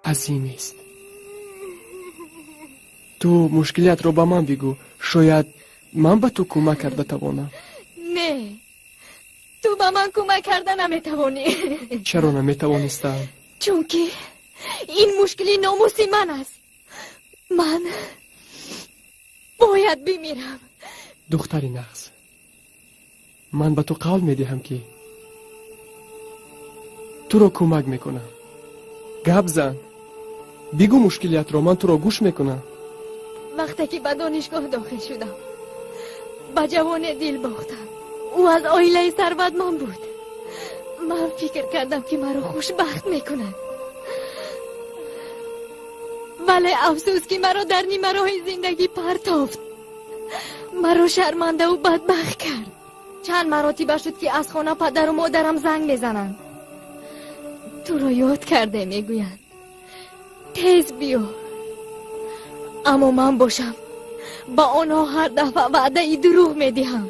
[SPEAKER 10] از این است. تو مشکلات رو با من بگو. شاید من به تو کمک کرده توانم.
[SPEAKER 14] نه، تو با من کمک کرده نمیتوانی.
[SPEAKER 10] چرا نمیتوانستم؟
[SPEAKER 14] چون که این مشکلی ناموسی من است. من باید بمیرم.
[SPEAKER 10] دختری نغز، من به تو قول میدهم که تو رو کمک میکنم. گپ زن، بگو مشکلیت رو، من تو رو گوش میکنم.
[SPEAKER 14] وقتی که به دانشگاه داخل شدم به جوان دل باختم. او از عائله ثروتمند بود. من فکر کردم که مرا خوشبخت میکنه، ولی افسوس که مرا در نیمه راه زندگی پرتافت. مرا شرمنده و بدبخت کرد. چند مراتب شد که از خانه پدر و مادرم زنگ میزنند. تو رو یاد کرده میگویند تیز بیا. اما من باشم با آنها هر دفعه وعده ای دروغ میدهم.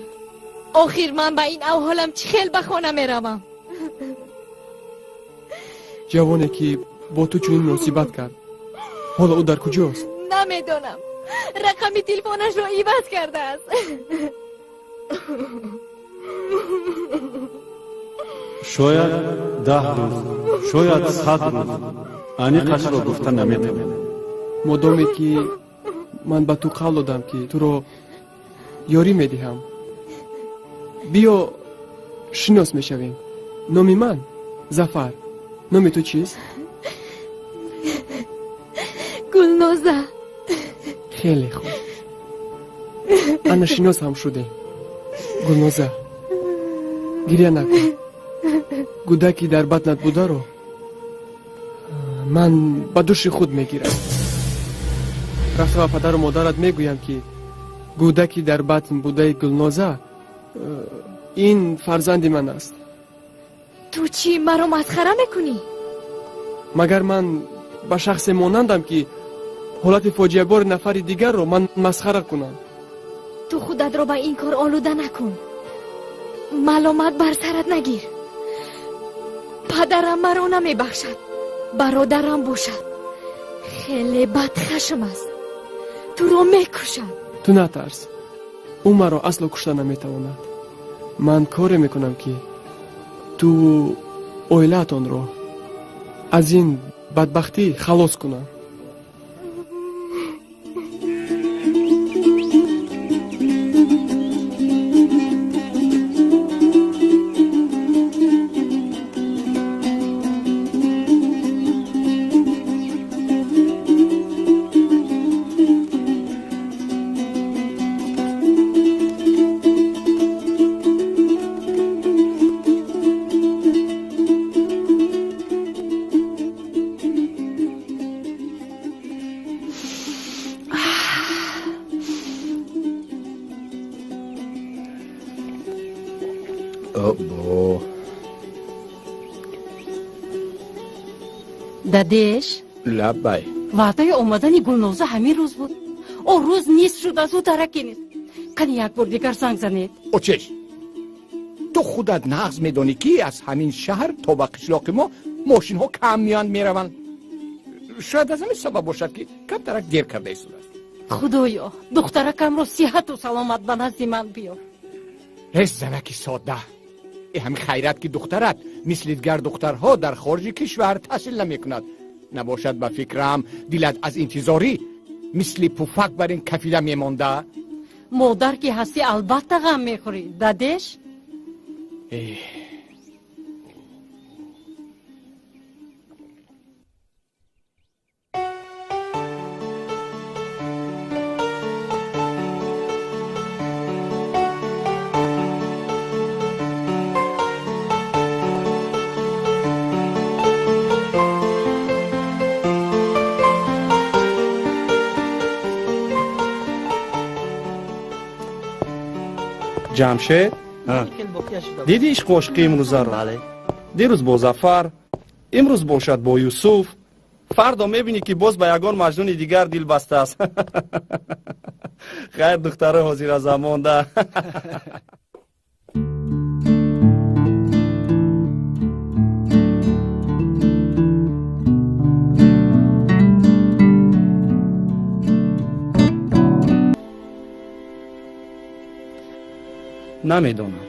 [SPEAKER 14] آخر من با این اوحالم چه خیل به خانه میروم.
[SPEAKER 10] جوانی که با تو چنین مصیبت کرد، حالا او در کجاست؟
[SPEAKER 14] نمیدانم. رقم تلفنش را عوض کرده است.
[SPEAKER 13] شاید 10 روز، شاید 100 روز. انیقش را گفته نمیتونم.
[SPEAKER 10] مادامی که من به تو قول دادم که تو رو یاری میدهم، بیا شناس میشویم. نامی من ظفر. نامی تو چیست؟
[SPEAKER 14] گلنازه.
[SPEAKER 10] خیلی خوب، انا شناس هم شده. گلنازه، گریه نکن. گودکی در بطنت بوده رو من به دوش خود میگیرم. رفته و پدر و مادرت میگویم که گودکی در بطن بوده گلنازه این فرزند من است.
[SPEAKER 14] تو چی مرا مسخره میکنی؟
[SPEAKER 10] مگر من به شخص مانندم که حالت فاجعه بار نفر دیگر رو من مسخره کنم؟
[SPEAKER 14] تو خودت را به این کار آلوده نکن. ملامت بر سرت نگیر. پدرم مرا نمیبخشد، برادرم باشد. خیلی بدخشم است. تو را میکشد.
[SPEAKER 10] تو نترس، او مرا اصلا کشته نمیتواند. من کار میکنم که تو عائله‌تان رو از این بدبختی خلاص کنم.
[SPEAKER 16] دادش
[SPEAKER 2] لبای
[SPEAKER 16] وعده اومدن گلنوزه همین روز بود. او روز نیست شد، از او ترکی نیست. قد یک بار دیگر زنگ زنید.
[SPEAKER 18] اوچش تو خودت نغز میدونی که از همین شهر تا به قشلاق ما ماشین ها کم میان میروند. شاید از همین سبب باشد که کمترک دیر کرده ایستود است.
[SPEAKER 16] خدایا دخترکم رو صحت و سلامت به نزد من بیار.
[SPEAKER 18] ای زنکی ساده، ای همین خیرت که دخترت مثل دیگر دخترها در خارج کشور تحصیل نمی کند. نباشد به فکرم دلت از انتظاری مثل پوفک بر این کفیله میمانده.
[SPEAKER 16] مادر که هستی البته غم میخوری دادش.
[SPEAKER 19] جمشید دیدی عشق و عشقی امروزه رو؟ بله. دیروز با ظفر، امروز باشد با یوسف، فردا میبینی که باز به یگان مجنون دیگر دل بسته است. خیر دختره حاضر از زمان ده. نمیدونم.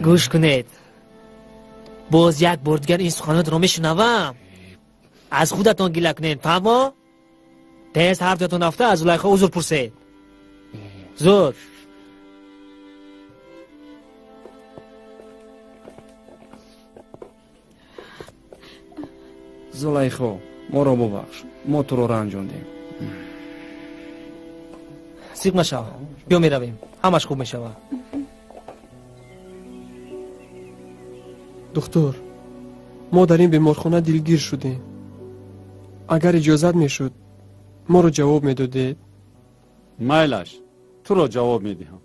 [SPEAKER 11] گوش کنید، باز یک بار دیگر این سخنات رو میشنوم، از خودتان گله کنید. فهمو؟ تیز حرفتون رفته از زلیخا حضور پرسید. زود.
[SPEAKER 19] زلیخا ما رو ببخش، ما تو رو رنجوندیم.
[SPEAKER 11] سیق مشو، بیا میرویم، همش خوب میشود.
[SPEAKER 10] دکتر، ما در این بیمارخانه دلگیر شدیم. اگر اجازت میشد ما رو جواب میدادید؟
[SPEAKER 13] مایلش تو رو جواب میدهم،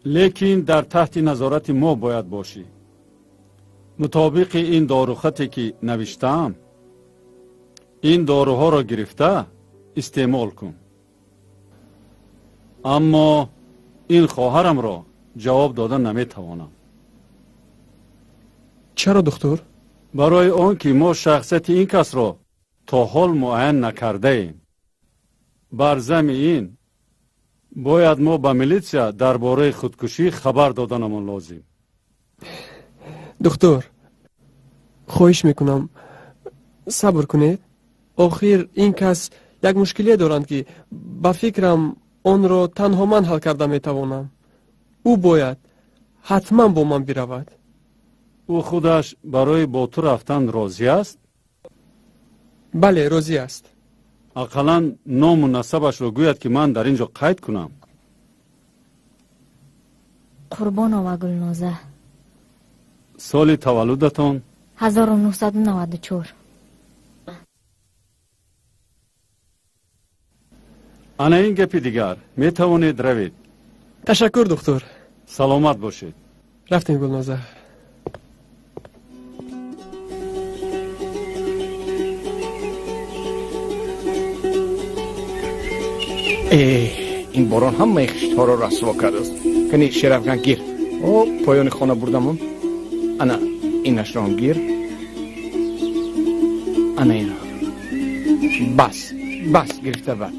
[SPEAKER 13] لیکن در تحت نظارت ما باید باشی. مطابق این داروخطی که نوشتم، این داروها را گرفته استعمال کن. اما این خواهرم را جواب دادن نمیتوانم.
[SPEAKER 10] چرا دکتر؟
[SPEAKER 13] برای آن که ما شخصیت این کس را تا حال معین نکرده ایم. بر ضمن این باید ما به میلیسیا درباره خودکشی خبر دادنمان لازم.
[SPEAKER 10] دکتر خواهش میکنم صبر کنید. آخر این کس یک مشکلی دارند که با فکرم آن را تنها من حل کرده میتوانم. او باید حتما با من برود.
[SPEAKER 13] او خودش برای با تو رفتن راضی است؟
[SPEAKER 10] بله راضی است.
[SPEAKER 13] اقلا نام و نسبش را گوید که من در اینجا قید کنم.
[SPEAKER 14] قربان و گلنازه.
[SPEAKER 13] سال تولدتان؟
[SPEAKER 14] 1994.
[SPEAKER 13] انا این گپی دیگر می توانید روید.
[SPEAKER 10] تشکر دکتر.
[SPEAKER 13] سلامت باشید.
[SPEAKER 10] رفتیم گلنازه.
[SPEAKER 18] این باران هم میخشت ها را رسوا کرده است. کنی شرفگن گیر. پایان خانه بردمون. انا اینش را هم گیر. انا اینا. بس گرفته بعد.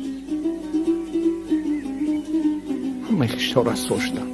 [SPEAKER 18] میخشت ها رسوا شدم.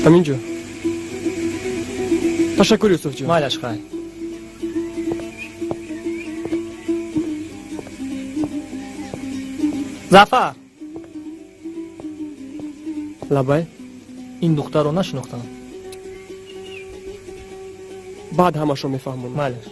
[SPEAKER 10] همینجا. تشکر یوسف جان.
[SPEAKER 11] مایلش خیر. ظفر
[SPEAKER 10] لبای
[SPEAKER 11] این دختر رو نشناختم.
[SPEAKER 10] بعد همش رو میفهمونم.
[SPEAKER 11] مایلش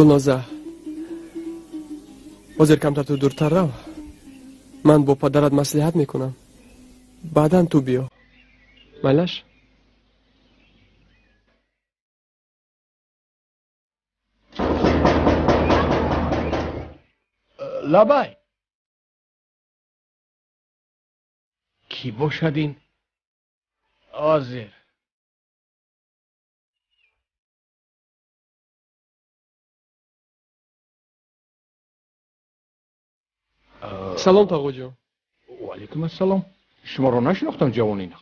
[SPEAKER 10] گلنازه حاضر کمتر تو دورتر رو. من با پدرت مصلحت میکنم، بعداً تو بیا. ملش
[SPEAKER 18] لبای کی باشد این؟ حاضر.
[SPEAKER 10] سلام تاقو جان.
[SPEAKER 18] و علیکم السلام. شما رو نشناختم جوانی.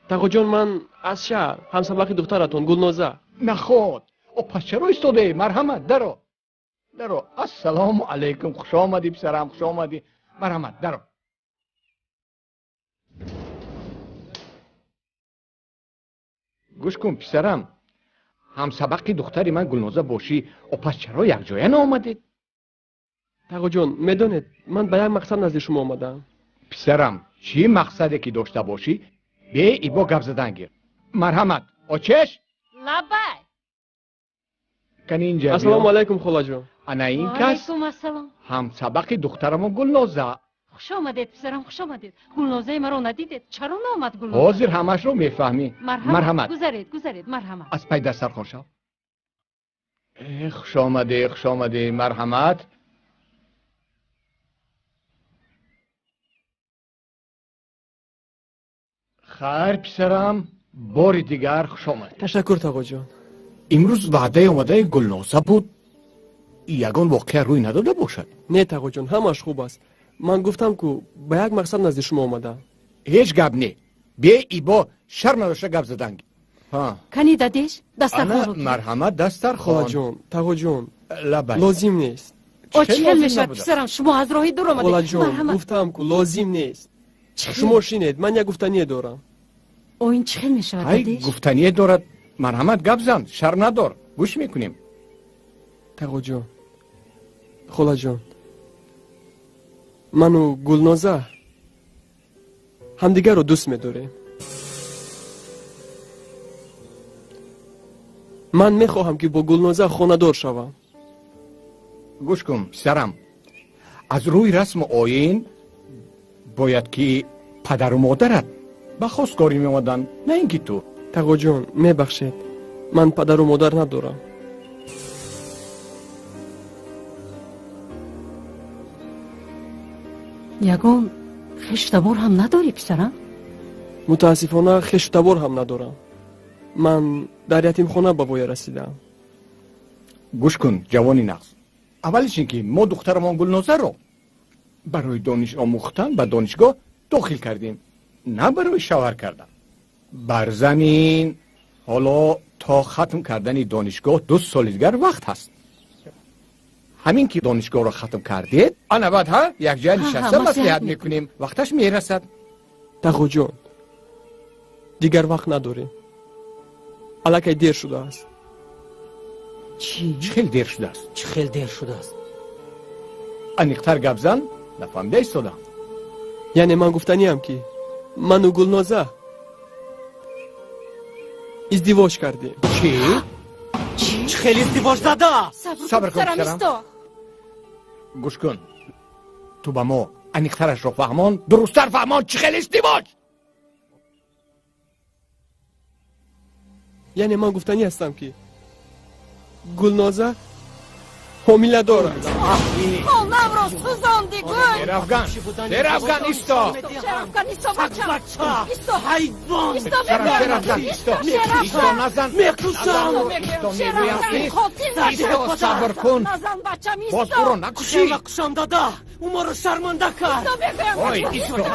[SPEAKER 10] تاقو جان من از شهر همسبق دخترتون گلنازه.
[SPEAKER 18] نخود او پس چرا ایستاده؟ مرحمت درو السلام علیکم. خوش آمدی پسرم، خوش آمدی. مرحمت درو. گوش کن پسرم، همسبق دختری من گلنازه باشی او پس چرا یک جایه نآمدید؟
[SPEAKER 10] تاقو جان میدونید من به یک مقصد نزد شما آمدم.
[SPEAKER 18] پسرم چی مقصدی که داشته باشی به ایبا گپ زدن گیر. مرحمت. آچش
[SPEAKER 16] لبای
[SPEAKER 18] کنی اینجا.
[SPEAKER 10] السلام علیکم خاله جان.
[SPEAKER 18] انا این کس
[SPEAKER 16] علیکم السلام.
[SPEAKER 18] همسبق دخترم گلنازه.
[SPEAKER 16] خوش آمدید پسرم، خوش آمدید. گلنازه مرا ندیدید؟ چرا نآمد گلنازه؟
[SPEAKER 18] حاضر همش رو میفهمی.
[SPEAKER 16] مرحمت. گذارید مرحمت.
[SPEAKER 18] از پای دستر خون شو. خوش آمده مرحمت. خیر پسرم، بار دیگر خوش آمد.
[SPEAKER 10] تشکر تاقو جان.
[SPEAKER 18] امروز وعده اومده گلنازه بود، یگان واقعه روی نداده باشد.
[SPEAKER 10] نه تاقو جان همش خوب است. من گفتم که به یک مقصد نزد شما آمدم.
[SPEAKER 18] هیچ گپ نه. بیا ایبا شرم نداشته گپ زدن. ها
[SPEAKER 16] کنی دادیش دسترخوان رو.
[SPEAKER 18] مرحمت دسترخوان.
[SPEAKER 10] خاله جان تاقو جان
[SPEAKER 18] لبای
[SPEAKER 10] لازم نیست.
[SPEAKER 16] چه میشد پسرم؟ شما از راهی دور آمدید.
[SPEAKER 10] خاله جان گفتم که لازم نیست. شما شینید من یک گفتنی دارم.
[SPEAKER 16] او این چه میشود دادیش؟
[SPEAKER 18] گفتنی دارد. مرحمت گپ زن، شر ندار، گوش میکنیم.
[SPEAKER 10] تاقو جان خاله جان من و گلنازه همدیگر رو دوست می‌داریم. من میخواهم که با گلنازه خانه‌دار شوم.
[SPEAKER 18] گوش کن پسرم، از روی رسم و آیین باید که پدر و مادرت به خواستگاری می‌آمدن، نه اینکه تو.
[SPEAKER 10] تاقو جان میبخشید من پدر و مادر ندارم.
[SPEAKER 16] یگان خشتبار هم نداری پسرم؟
[SPEAKER 10] متاسفانه خشتبار هم ندارم. من در یتیم خانه به وای رسیدم.
[SPEAKER 18] گوش کن جوانی نغز، اولش اینکه ما دخترمان گلنازه رو برای دانش آموختن به دانشگاه داخل کردیم، نه برای شوهر کردن. بر زمین حالا تا ختم کردن دانشگاه 2 سال دیگر وقت هست. همین که دانشگاه رو ختم کردید آن بعد ها یک جای نشسته مصلحت میکنیم، وقتش میرسد.
[SPEAKER 10] تاقو جان دیگر وقت نداریم، الکی دیر شده است.
[SPEAKER 18] چی خیلی دیر شده است؟
[SPEAKER 11] چه خیلی دیر شده است؟
[SPEAKER 18] انیقتر گپ زن، نفهمیده ایستادم.
[SPEAKER 10] یعنی من گفتنی هم که من و گلنازه ازدواج کردیم.
[SPEAKER 18] چی؟
[SPEAKER 11] چه خیلی ازدواج زده؟
[SPEAKER 18] صبر کن پسرم. گوش کن، تو با ما انیقترش رو فهمان، درستر فهمان چه خیلی ازدواج.
[SPEAKER 10] یعنی من گفتنی هستم که گلنازه حامله دارد.
[SPEAKER 14] خانم را سوزاندی گل.
[SPEAKER 18] در افغان ایستا.
[SPEAKER 14] ایستا بچه. ایستا
[SPEAKER 11] حیوان.
[SPEAKER 14] ایستا
[SPEAKER 18] ایستا نزن. ایستا صبر کن. باز برو نکشی.
[SPEAKER 11] نکشم داده. او ما رو شرمنده کرد.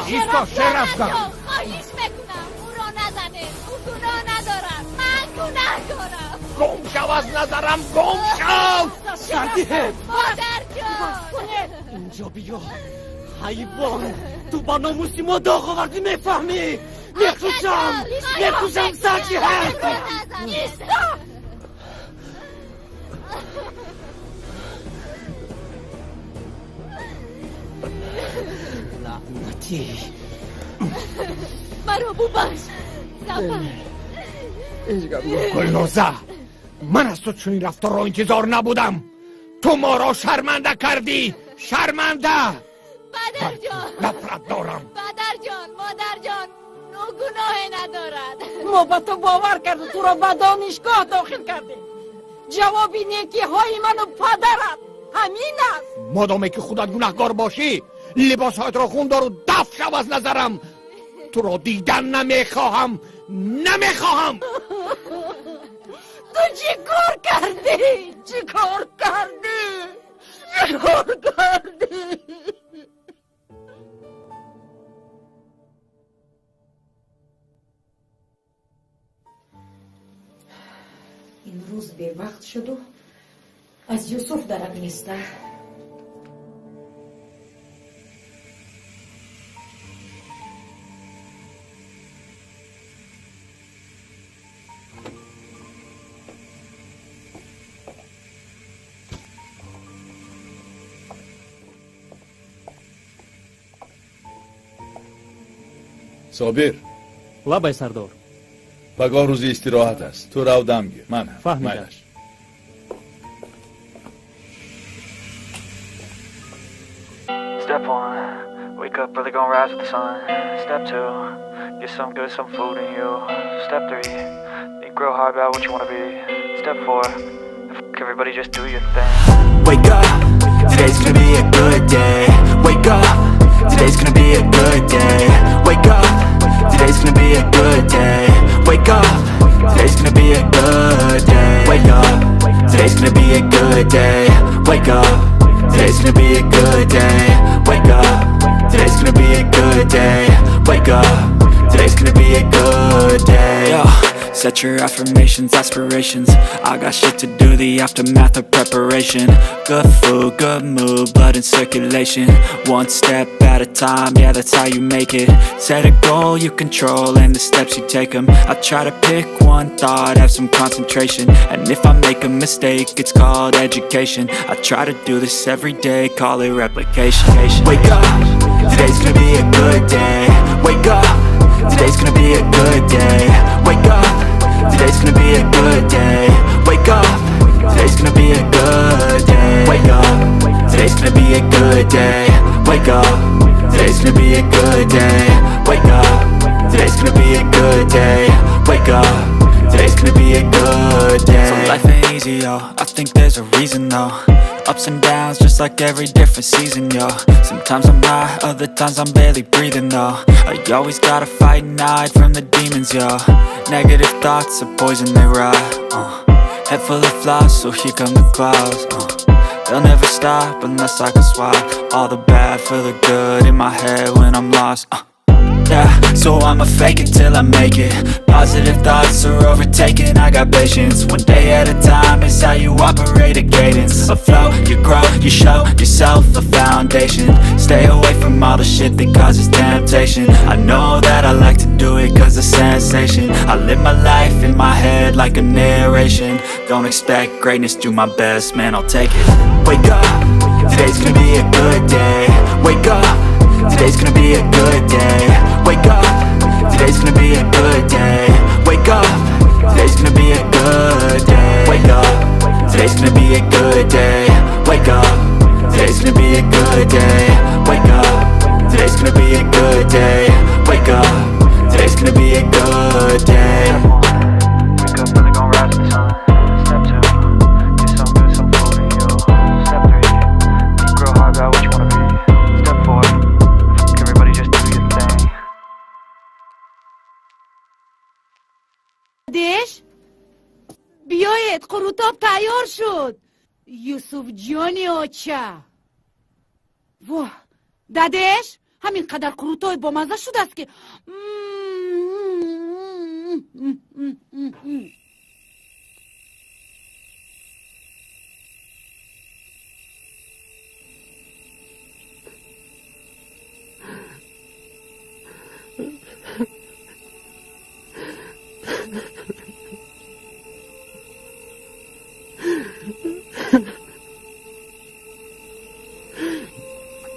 [SPEAKER 18] ایستا شیر افغان.
[SPEAKER 14] خواهیش بکنم او را نزنه. او گناه ندارم. من گناه دارم.
[SPEAKER 18] گم شو از نظرم، گم شو.
[SPEAKER 11] شردیه
[SPEAKER 14] مادر جان
[SPEAKER 11] اینجا بیا حیوان، تو با ناموسی ما داغ آوردی. میفهمی؟ میکشم سردیه. لعنتی
[SPEAKER 14] مرا ببخش زفر.
[SPEAKER 18] گلنازه، من از تو چنین رفتار را انتظار نبودم. تو ما را شرمنده کردی. شرمنده.
[SPEAKER 14] پدر جان
[SPEAKER 18] نفرت دارم.
[SPEAKER 14] پدر جان مادر جان او گناهی ندارد.
[SPEAKER 7] ما با تو باور کردیم، تو را به دانشگاه داخل کردیم. جواب نیکی های من و پدرت همین است.
[SPEAKER 18] مادامی که خودت گناهکار باشی لباس هایت را خوندار و دفع شو از نظرم. تو را دیدن نمیخواهم.
[SPEAKER 7] تو چی کار کردی؟
[SPEAKER 1] این روز به وقت شد و از یوسف درک نیسته.
[SPEAKER 15] صابر
[SPEAKER 19] لبای سردار
[SPEAKER 15] پگاه روزی استراحت است. تو رو دم گیر. من
[SPEAKER 19] فهمیدم.
[SPEAKER 20] Step 1, wake up early, gonna rise with the sun. Step 2, get some good, some food in you. Step 3, think real hard about what you wanna be. Step 4, everybody just do your thing.
[SPEAKER 17] Wake up, today's gonna be a good day. Wake up, today's gonna be a good day. Wake up, today's gonna be a good day. Wake up, today's gonna be a good day. Wake up, today's gonna be a good day. Wake up, today's gonna be a good day. Wake up, today's gonna be a good day. Wake up, today's gonna be a good day. Yo, set your affirmations, aspirations. I got shit to do, the aftermath of preparation. Good food, good mood, blood in circulation. One step at a time, yeah, that's how you make it. Set a goal you control and the steps you take them. I try to pick one thought, have some concentration. And if I make a mistake, it's called education. I try to do this every day, call it replication. Wake up, today's gonna be a good day. Wake up, today's gonna be a good day. Wake up, today's gonna be a good day. Wake up, today's gonna be a good day. Wake up, today's gonna be a good day. Wake up, today's gonna be a good day. Wake up, today's gonna be a good day. Wake up, today's gonna be a good day. So life ain't easy, yo, I think there's a reason though. Ups and downs, just like every different season, yo. Sometimes I'm high, other times I'm barely breathing, though. I always gotta fight and hide from the demons, yo. Negative thoughts are poison, they rot. Head full of flies, so here come the clouds. They'll never stop unless I can swap all the bad for the good in my head when I'm lost. Yeah, so I'ma fake it till I make it. Positive thoughts are overtaken, I got patience. One day at a time is how you operate a cadence. A flow, you grow, you show yourself a foundation. Stay away from all the shit that causes temptation. I know that I like to do it cause it's sensation. I live my life in my head like a narration. Don't expect greatness, do my best, man, I'll take it. Wake up, today's gonna be a good day. Wake up, today's gonna be a good day. Wake up, today's gonna be a good day. Wake up, today's gonna be a good day. Wake up, today's gonna be a good day. Wake up, today's gonna be a good day. Wake up, today's gonna be a good day. Wake up, today's gonna be a good day.
[SPEAKER 20] Wake up early, gonna rise with the sun. Step 2, get some good, some food in you. Step 3, think real hard about what you wanna be. Step 4, everybody just do your thing.
[SPEAKER 7] دیش بیایید، قروتاب تیار شد. یوسف جانی آچه. واه دادش همین قدر قروتای با مزه شده است که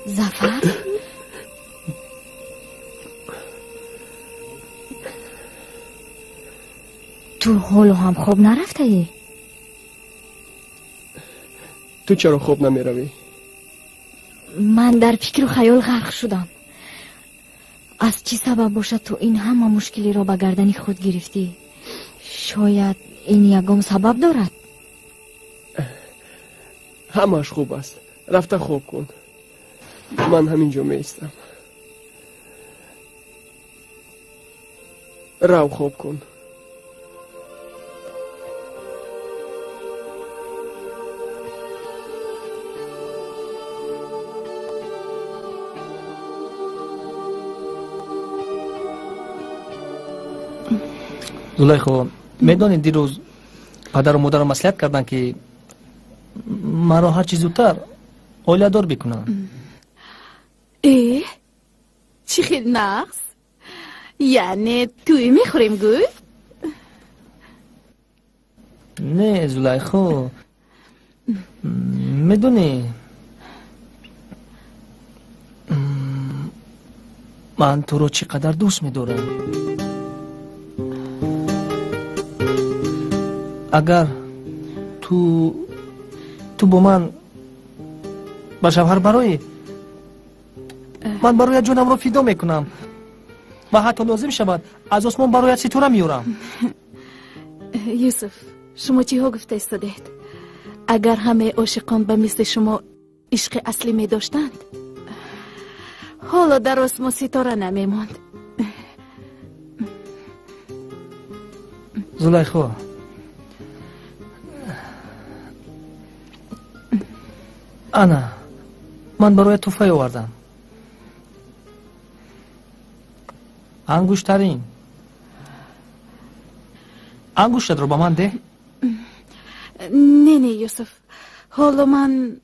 [SPEAKER 14] زفر؟ تو حالو هم خوب نرفته ای؟
[SPEAKER 10] تو چرا خوب نمی روی؟
[SPEAKER 14] من در فکر و خیال غرق شدم. از چی سبب باشد تو این همه مشکلی را به گردن خود گرفتی؟ شاید این یگام سبب دارد.
[SPEAKER 10] همش خوب است. رفته خوب کن. من همینجا می ایستم. رو خوب کن.
[SPEAKER 11] زلیخا میدونید دیروز پدر و مادرم مصلحت کردن که مرا هر چیز زودتر اولیه دار بکنن.
[SPEAKER 7] چی خیلی نقص؟ یعنی توی میخوریم گوی؟
[SPEAKER 11] نه زلیخا، میدونی من تو رو چقدر دوست میدارم. اگر تو با من با شوهر برای من برای جونم رو فدا میکنم و حتی لازم شود از آسمان برای ستاره میارم.
[SPEAKER 7] یوسف، شما چی ها گفته استادید؟ اگر همه عاشقان به مثل شما عشق اصلی می داشتند، حالا در آسمان ستاره نمی ماند.
[SPEAKER 11] زلیخا، انا من برای توفه آوردم. انگشترین انگشتت رو با من ده.
[SPEAKER 7] نه یوسف، حالا من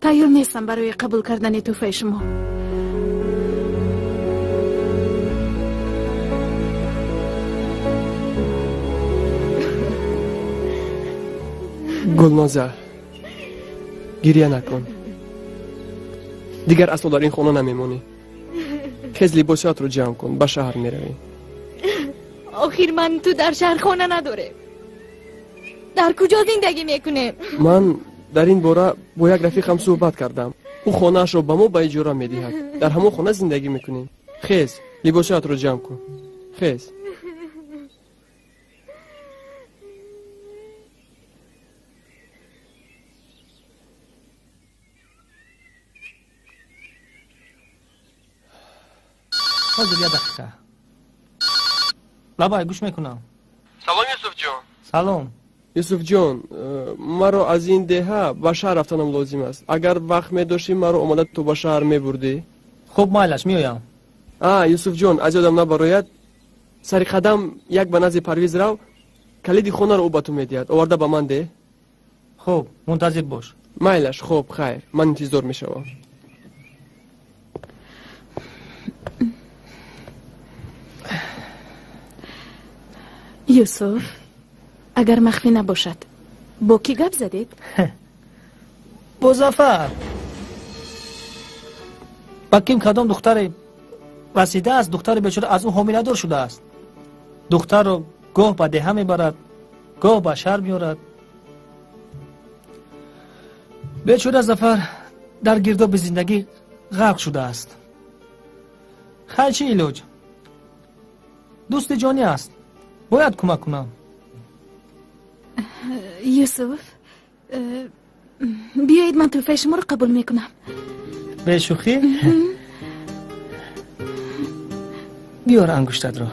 [SPEAKER 7] تیار نیستم برای قبول کردن توفه شما.
[SPEAKER 10] گلنازه، گریه نکن. دیگر اصلا در این خانه نمیمونی. خیز لباسات رو جمع کن، به شهر میروی.
[SPEAKER 14] آخر من تو در شهر خانه نداره. در کجا زندگی میکنه؟
[SPEAKER 10] من در این باره با یک رفیقم صحبت کردم. او خانه اش رو به ما به اجاره میدهد. در همون خانه زندگی میکنیم. خیز لباسات رو جمع کن. خیز.
[SPEAKER 11] حاضر یه دقیقه. لبای گوش میکنم.
[SPEAKER 10] سلام یوسف جان.
[SPEAKER 11] سلام
[SPEAKER 10] یوسف جان، مرا از این دهه به شهر رفتنم لازم است. اگر وقت می داشتی مرا آماده تو به شهر می بردی؟
[SPEAKER 11] خب مایلش میایم.
[SPEAKER 10] یوسف جان، از یادم نبراید سری قدم یک به نزد پرویز رو، کلید خونه رو او به تو میدهد. آورده به من ده.
[SPEAKER 11] خب منتظر باش.
[SPEAKER 10] مایلش. خب خیر، من انتظار میشوم.
[SPEAKER 7] یوسف، اگر مخفی نباشد با کی گپ زدید؟
[SPEAKER 11] با ظفر. بکیم کدام دختر رسیده است، دختر بیچاره از او حامله دار شده است. دختر رو گاه به دهه میبرد، گاه به شهر میارد. بیچاره ظفر در گرداب زندگی غرق شده است. خیلی چی علاج؟ دوست جانی است، باید کمک کنم.
[SPEAKER 7] یوسف، بیایید من توفه شما رو قبول میکنم.
[SPEAKER 11] به شوخی؟ بیار انگشتت رو.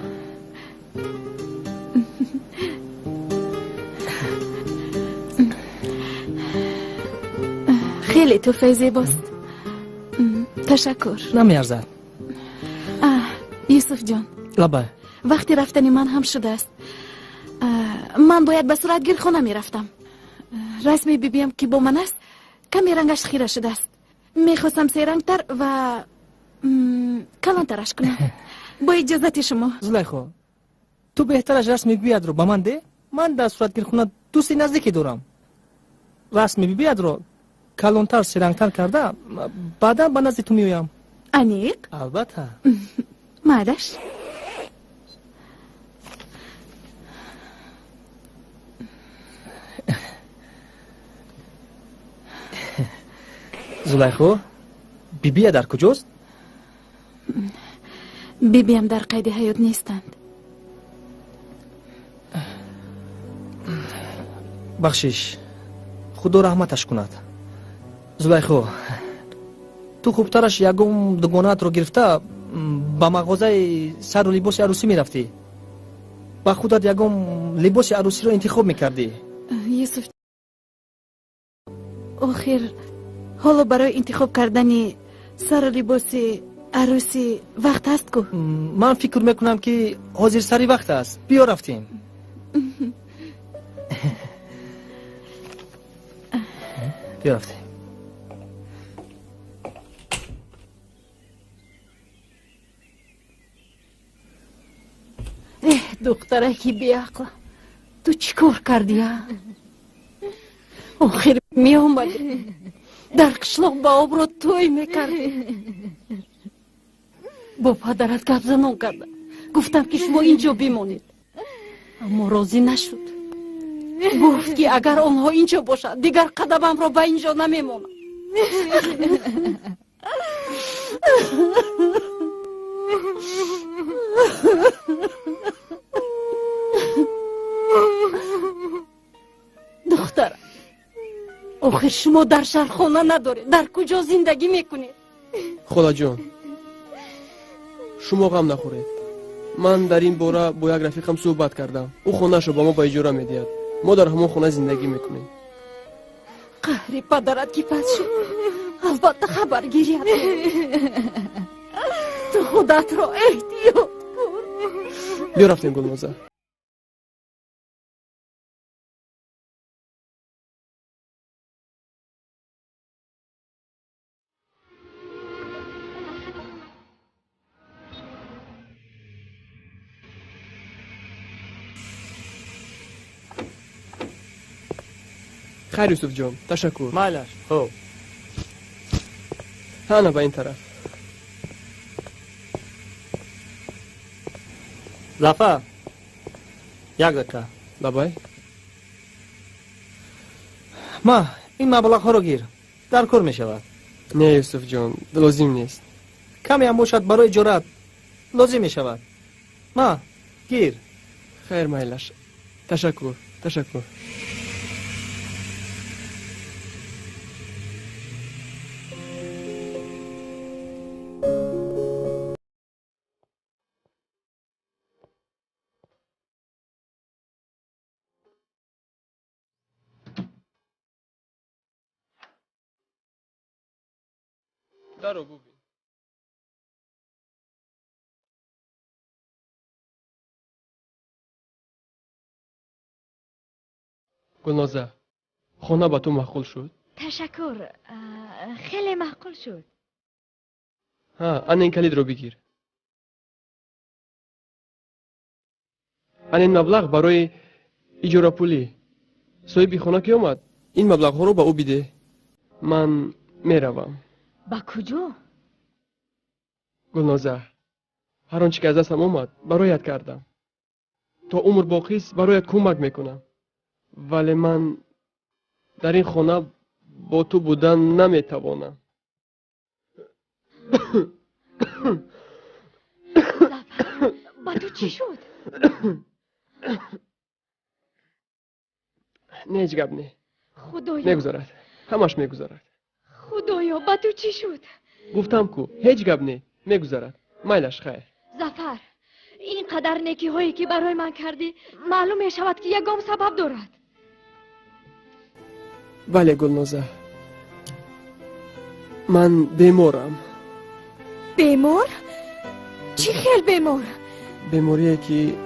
[SPEAKER 7] خیلی توفه زیباست. تشکر.
[SPEAKER 11] نمیارزد.
[SPEAKER 7] یوسف جان،
[SPEAKER 11] لبای
[SPEAKER 7] وقتی رفتنی من هم شده است. من باید به صورتگیر خانه میرفتم. رسمی ببینم که با من است. کمی رنگش خیره شده است. میخواستم سیرنگتر و کلانترش کنم. با اجازت شما.
[SPEAKER 11] زلیخا، تو بهترش رسمی بیاد رو با من ده. من در صورتگیر خونه دوستی نزدیکی دارم. رسمی بیاد رو کلانتر سیرنگتر کرده بعدا به نزد تو میویم.
[SPEAKER 7] انیق؟
[SPEAKER 11] البته.
[SPEAKER 7] مادش.
[SPEAKER 11] زلیخو بیبی در کجاست؟
[SPEAKER 14] بیبیم در قید حیات نیستند.
[SPEAKER 11] بخشش خدا رحمتش کند. زلیخو تو خوبترش یکم دوگانت رو گرفته با مغازه سر و لباس عروسی میرفتی. با خودت یکم لباس عروسی رو انتخاب میکردی.
[SPEAKER 14] یوسف آخر حالا برای انتخاب کردن سر و لباس عروسی وقت هست کو؟
[SPEAKER 11] من فکر میکنم که حاضر سری وقت است. بیا رفتیم. بیا رفتیم.
[SPEAKER 14] دختره که بیعقل تو چیکار کردی؟ آخر می آمدی در قشلاق با آب رو توی میکردی. با پدرت گپ زنان کرده گفتم که شما اینجا بمانید، اما راضی نشد. گفت که اگر آنها اینجا باشد دیگر قدمم را به اینجا نمیمانم. دختر آخر شما در شهر خانه ندارید، در کجا زندگی میکنید؟
[SPEAKER 10] خدا جان شما غم نخورید. من در این باره با یک رفیقم صحبت کردم. او خونه‌شو با ما با اجاره میدهد. ما در همون خونه زندگی میکنیم.
[SPEAKER 14] قهر پدرت که پس شد البته خبرگیری تو خودت را احتیاط کن.
[SPEAKER 10] بیا رفتیم گلنازه. خیر یوسف جان تشکر.
[SPEAKER 11] مالش خب
[SPEAKER 10] نه به این طرف.
[SPEAKER 11] لفه یک دقیقه.
[SPEAKER 10] لبای
[SPEAKER 11] ما این مبلغ ها رو گیر، در کار می شود.
[SPEAKER 10] نه یوسف جان لازم نیست.
[SPEAKER 11] کمی هم باشد برای اجارت لازم می شود. ما گیر.
[SPEAKER 10] خیر مایلش تشکر. دارو ببین. گلنازه خانه با تو معقول شد؟
[SPEAKER 14] تشکر خیلی معقول شد.
[SPEAKER 10] ها این کلید رو بگیر. این مبلغ برای اجاره پولی. صاحب خانه که اومد این مبلغ ها رو به او بده. من میروم.
[SPEAKER 14] با کجا؟
[SPEAKER 10] گلنازه هر آنچه که از دستم اومد برایت کردم. تا عمر باقی است برایت کمک میکنم. ولی من در این خانه با تو بودن نمیتوانم.
[SPEAKER 14] با تو چی شد؟
[SPEAKER 10] نه هیچ گپ نه.
[SPEAKER 14] خدایا
[SPEAKER 10] میگذارد. همش میگذارد.
[SPEAKER 14] خدایا با تو چی شد؟
[SPEAKER 10] گفتم کو هیچ گپ نه. میگذارد. مایلش خیر.
[SPEAKER 14] ظفر اینقدر نیکی هایی که برای من کردی معلوم می شود که یگام سبب دارد.
[SPEAKER 10] بله گلنازه من بیمارم.
[SPEAKER 14] بیمار؟ چی خیل بیمار؟
[SPEAKER 10] بیماریه که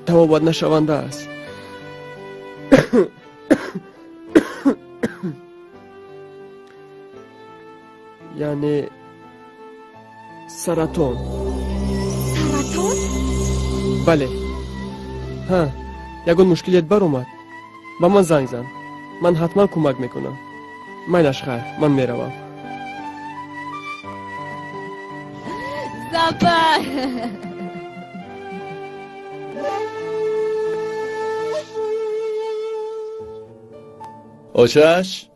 [SPEAKER 10] توابت نشونده است. یعنی سرطان.
[SPEAKER 14] سرطان؟
[SPEAKER 10] بله. ها یگون مشکلیت بر اومد. با من زنگ زن. من حتما کمک میکنم. مایلش خیر من میروم.
[SPEAKER 14] ظفر
[SPEAKER 15] آشش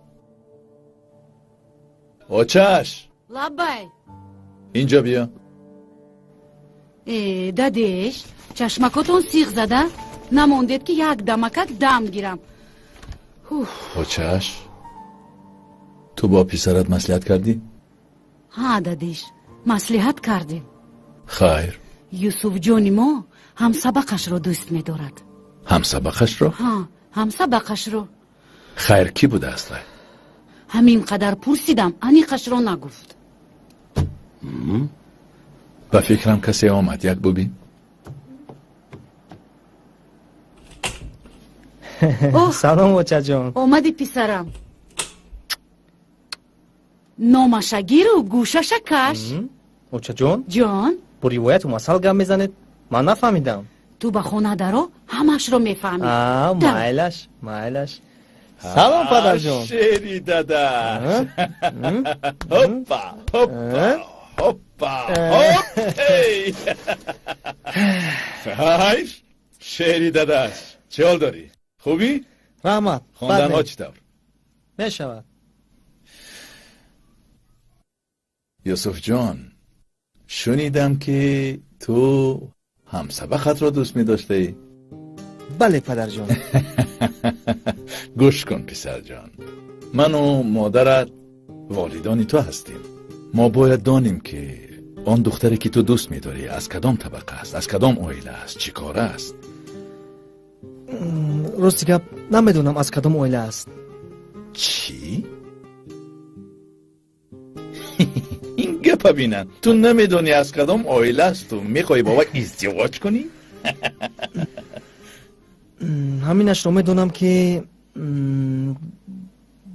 [SPEAKER 15] اوچش
[SPEAKER 16] لبای
[SPEAKER 15] اینجا بیا.
[SPEAKER 16] دادیش چشمکاتون سیغ زده نموندید که یک دمکک دم گیرم.
[SPEAKER 15] اوچش تو با پسرت مصلحت کردی؟
[SPEAKER 16] ها دادیش مصلحت کردیم.
[SPEAKER 15] خیر.
[SPEAKER 16] یوسف جانی ما هم سبقش رو دوست می دارد.
[SPEAKER 15] هم سبقش رو؟
[SPEAKER 16] ها هم سبقش رو.
[SPEAKER 15] خیر کی بوده اصلا؟
[SPEAKER 16] همین قدر پرسیدم انیقش رو نگفت.
[SPEAKER 15] با فکرم کسی آمد یک ببین.
[SPEAKER 11] سلام اوچه جان.
[SPEAKER 16] اومدی پسرم. نامشگیر و گوشش کش.
[SPEAKER 11] اوچه جان
[SPEAKER 16] جان
[SPEAKER 11] با روایت و مسئله گم میزنید من نفهمیدم.
[SPEAKER 16] تو به خونه درو همش رو میفهمی.
[SPEAKER 11] مایلش سلام پدر جان.
[SPEAKER 15] شیری داداش. هوپا هوپا هی خیر شیری داداش چه حال داری؟ خوبی؟
[SPEAKER 11] رحمت
[SPEAKER 15] خواندن ها چطور؟
[SPEAKER 11] میشود.
[SPEAKER 15] یوسف جان شنیدم که تو هم سبقت را دوست می داشته.
[SPEAKER 11] بله پدر جان.
[SPEAKER 15] گوش کن پسر جان، من و مادرت والدانی تو هستیم. ما باید دانیم که آن دختری که تو دوست می داری از کدام طبقه است، از کدام عائله است، چی کاره است.
[SPEAKER 11] راستی گپ نمیدونم از کدام عائله است.
[SPEAKER 15] چی؟ این گپ بینن تو نمیدونی از کدام عائله است، تو میخوای با وقت ازدواج کنی؟
[SPEAKER 11] همینش رو میدونم که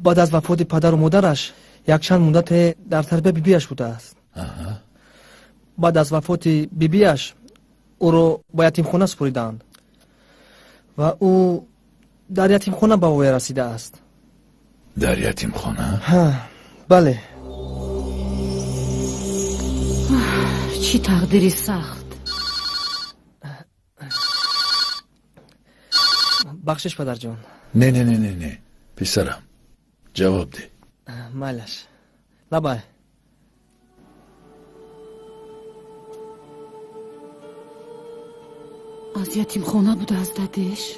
[SPEAKER 11] بعد از وفات پدر و مادرش یک چند مدت در تربیت بیبیش بوده است. بعد از وفات بیبیش او رو با یتیمخانه سپریدند و او در یتیمخانه به وی رسیده است.
[SPEAKER 15] در یتیمخانه؟
[SPEAKER 11] ها بله.
[SPEAKER 16] چی تقدیری سخت.
[SPEAKER 11] بخشش پدر جان.
[SPEAKER 15] نه پسرم جواب ده.
[SPEAKER 11] مالش لبای.
[SPEAKER 16] از یتیمخانه بوده از دادش.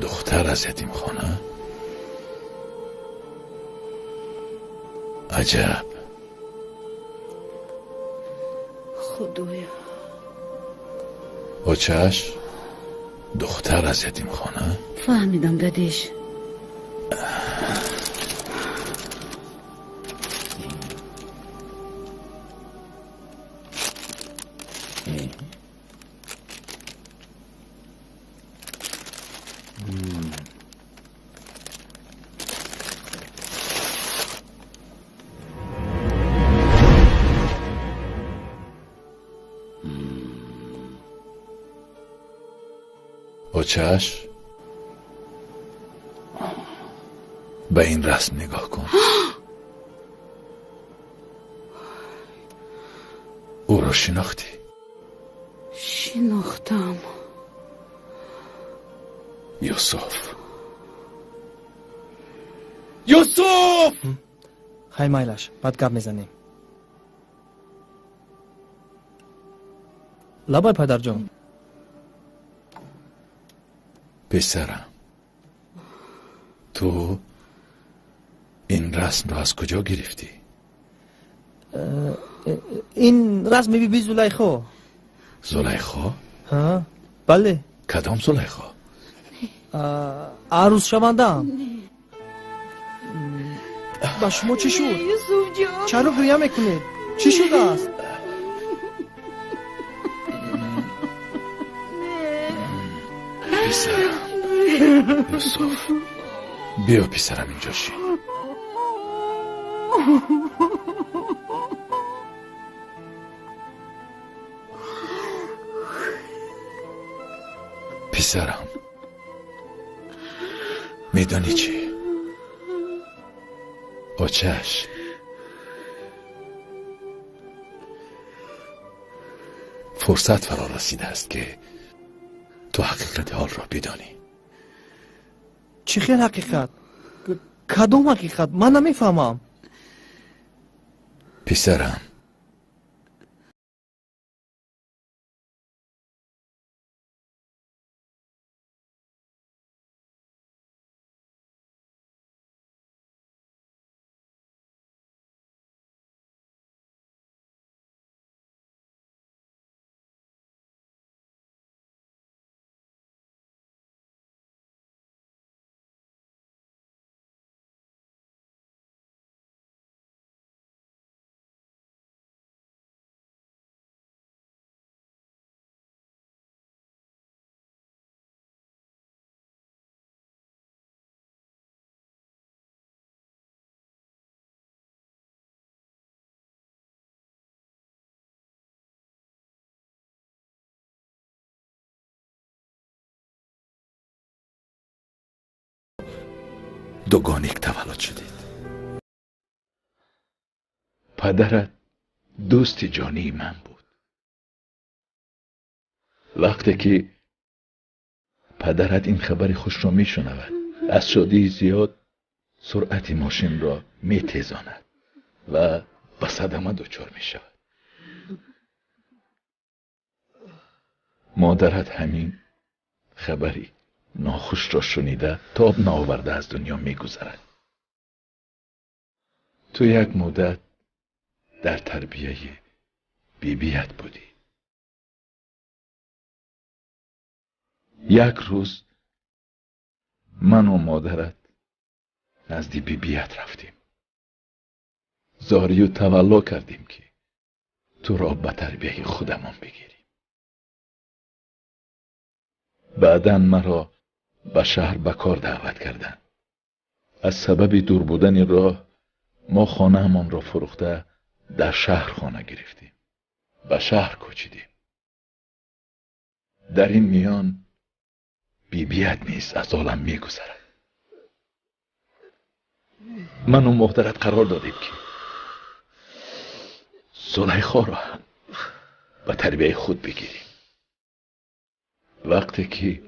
[SPEAKER 15] دختر از یتیمخانه؟ عجب.
[SPEAKER 16] خدایا.
[SPEAKER 15] اوچش دختر از یتیمخانه؟
[SPEAKER 16] فهمیدم دادش.
[SPEAKER 15] اوچش به این رسم نگاه کن. او رو شناختی؟
[SPEAKER 16] شناختم.
[SPEAKER 15] یوسف
[SPEAKER 11] خیلی مایلش بعد گپ میزنیم. لبای پدر جان.
[SPEAKER 15] پسرم تو این رسم رو از کجا گرفتی؟
[SPEAKER 11] این رسم بی زلیخا.
[SPEAKER 15] زلیخا؟
[SPEAKER 11] ها بله.
[SPEAKER 15] کدام زلیخا؟
[SPEAKER 11] عروس شونده. با شما چی شد؟
[SPEAKER 14] یوسف جان
[SPEAKER 11] چرا گریه میکنید؟ چی شده است؟
[SPEAKER 15] پسرم یوسف بیا پسرم اینجا شی. پسرم میدانی چی؟ اوچش فرصت فرا رسیده است که تو حقیقت حال را بدانی.
[SPEAKER 11] چی خیلی حقیقت؟ کدوم حقیقت؟ من نمیفهمم.
[SPEAKER 15] پسرم، دوگانیک تولد شدید. پدرت دوست جانی من بود. وقتی که پدرت این خبر خوش را می شنود، از شادی زیاد سرعت ماشین را می تیزاند و به صدمه دچار می شود. مادرت همین خبری ناخوش را شنیده تاب نآورده از دنیا می گذرد. تو یک مدت در تربیه بیبیت بودی. یک روز من و مادرت نزد بیبیت رفتیم. زاری و تولا کردیم که تو را به تربیه خودمان بگیریم. بعداً مرا به شهر به کار دعوت کردند. از سبب دور بودن راه ما خانه همان را فروخته در شهر خانه گرفتیم. به شهر کوچیدیم. در این میان بیبیت نیز از عالم می گذرد. من و مادرت قرار دادیم که زلیخا را هم به تربیه خود بگیریم. وقتی که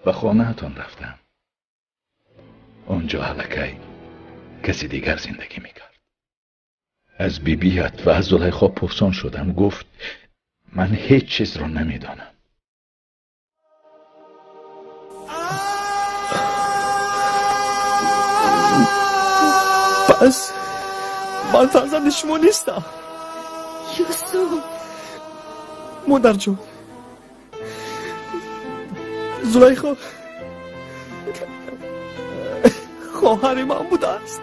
[SPEAKER 15] به خانه تان رفتم، آنجا هلکی کسی دیگر زندگی میکرد. از بیبیت و از زلیخا پرسان شدم. گفت من هیچ چیز را نمیدانم.
[SPEAKER 10] پس من فرزند شما نیستم.
[SPEAKER 3] یوسف
[SPEAKER 10] مادر جون، زلیخا خواهر من بوده است.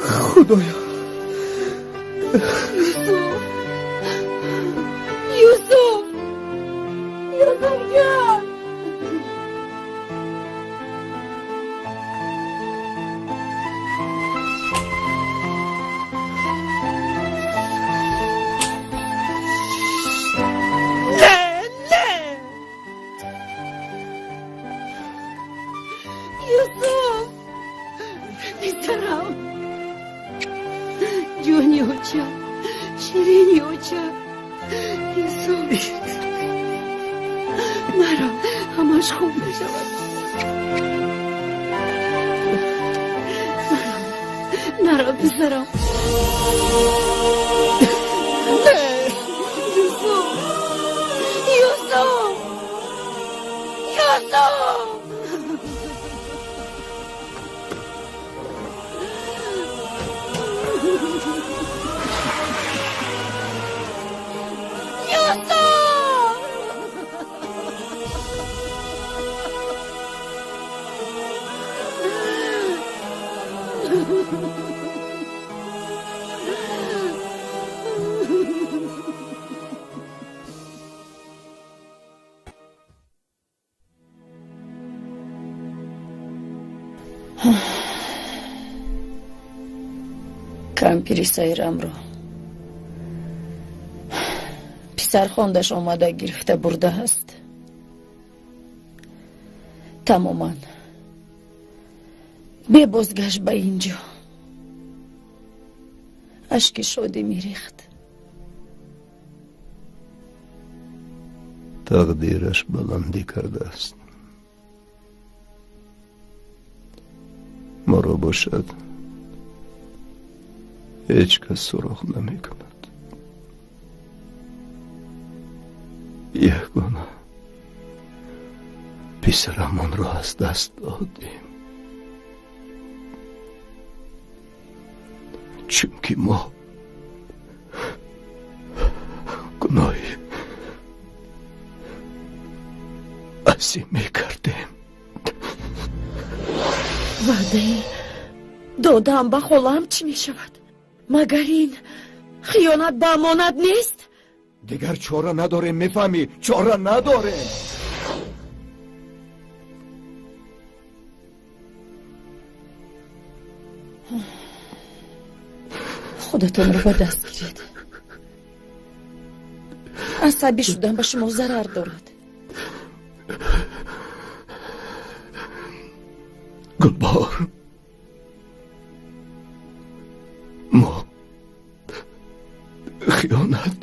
[SPEAKER 10] خدایا.
[SPEAKER 3] یوسف جان. همش خوب میشود. نرا پسرم.
[SPEAKER 1] کمپیری سایرم رو پسر خواندش آمده گرفته برده هست. تماما بی بازگشت به اینجا. اشک شادی میریخت.
[SPEAKER 2] تقدیرش بلندی کرده است. ما را باشد هیچ کس سراغ نمی کند. یگانه پسرمان را از دست دادیم، چون که ما گناهی عظیمی کردیم.
[SPEAKER 1] وعده دادم به خالم چی می شود؟ مگر این خیانت به امانت نیست؟
[SPEAKER 2] دیگر چاره نداریم، میفهمی؟ چاره نداریم.
[SPEAKER 1] خودتون رو به دست گیرید. عصبی شدن به شما ضرر دارد.
[SPEAKER 2] گلبار، ما خیانت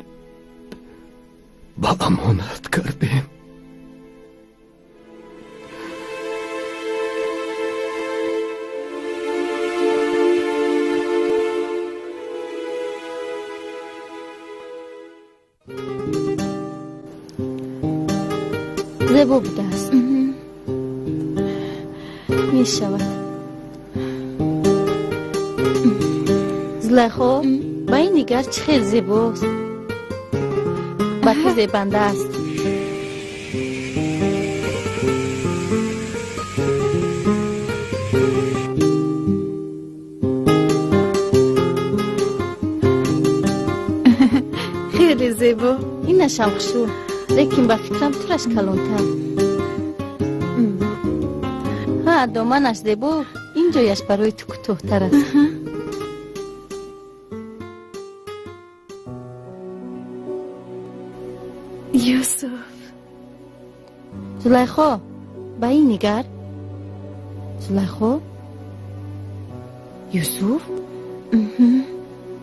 [SPEAKER 2] به امانت کردیم.
[SPEAKER 3] زیبا بوده است. می شود. زلیخا با این نگر چه خیلی زیباست. با تو زیبنده است. خیلی زیبا. این نشم خشو لیکن با فکرم ترش کلونتر. ها دامنش زیبا، این جایش برای تو کوتاه‌تر است.
[SPEAKER 1] یوسف.
[SPEAKER 3] زلیخا با این نگر. زلیخا یوسف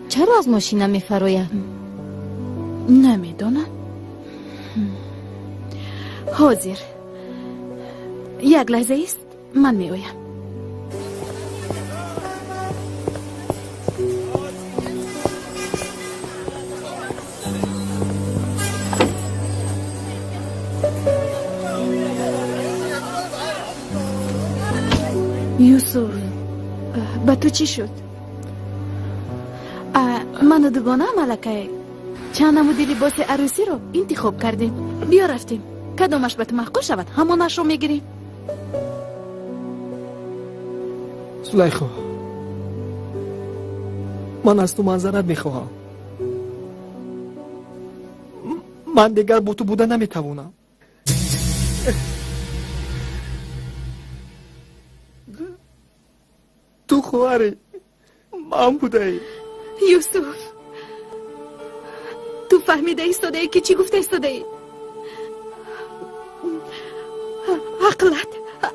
[SPEAKER 3] چرا از ماشین نمی‌فراید؟
[SPEAKER 16] نمیدونم. حاضر یک لحظه است، من میآیم. یوسف با تو چی شد؟ من و دوگانه ملکه چند نمودی لباس عروسی رو انتخاب کردیم. بیا رفتیم، کدامش به تو محقول شود همانش رو میگیریم.
[SPEAKER 10] زلیخا، من از تو معذرت میخواهم. من دیگر با تو بودن نمیتوانم. تو خواهری من بوده ای.
[SPEAKER 16] یوسف تو فهمیده ایستاده ای که چی گفته ایستاده ای؟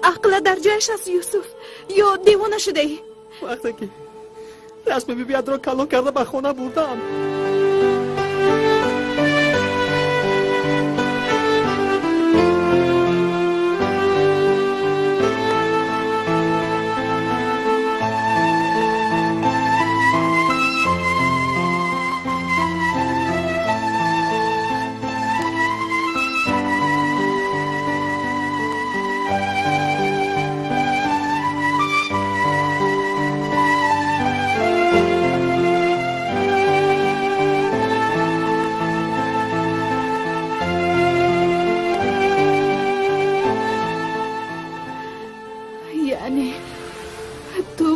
[SPEAKER 16] عقلت در جایش است یوسف یا دیوانه شده ای؟
[SPEAKER 10] وقتی که رسم بیبیت را کلا کرده به خانه بردم.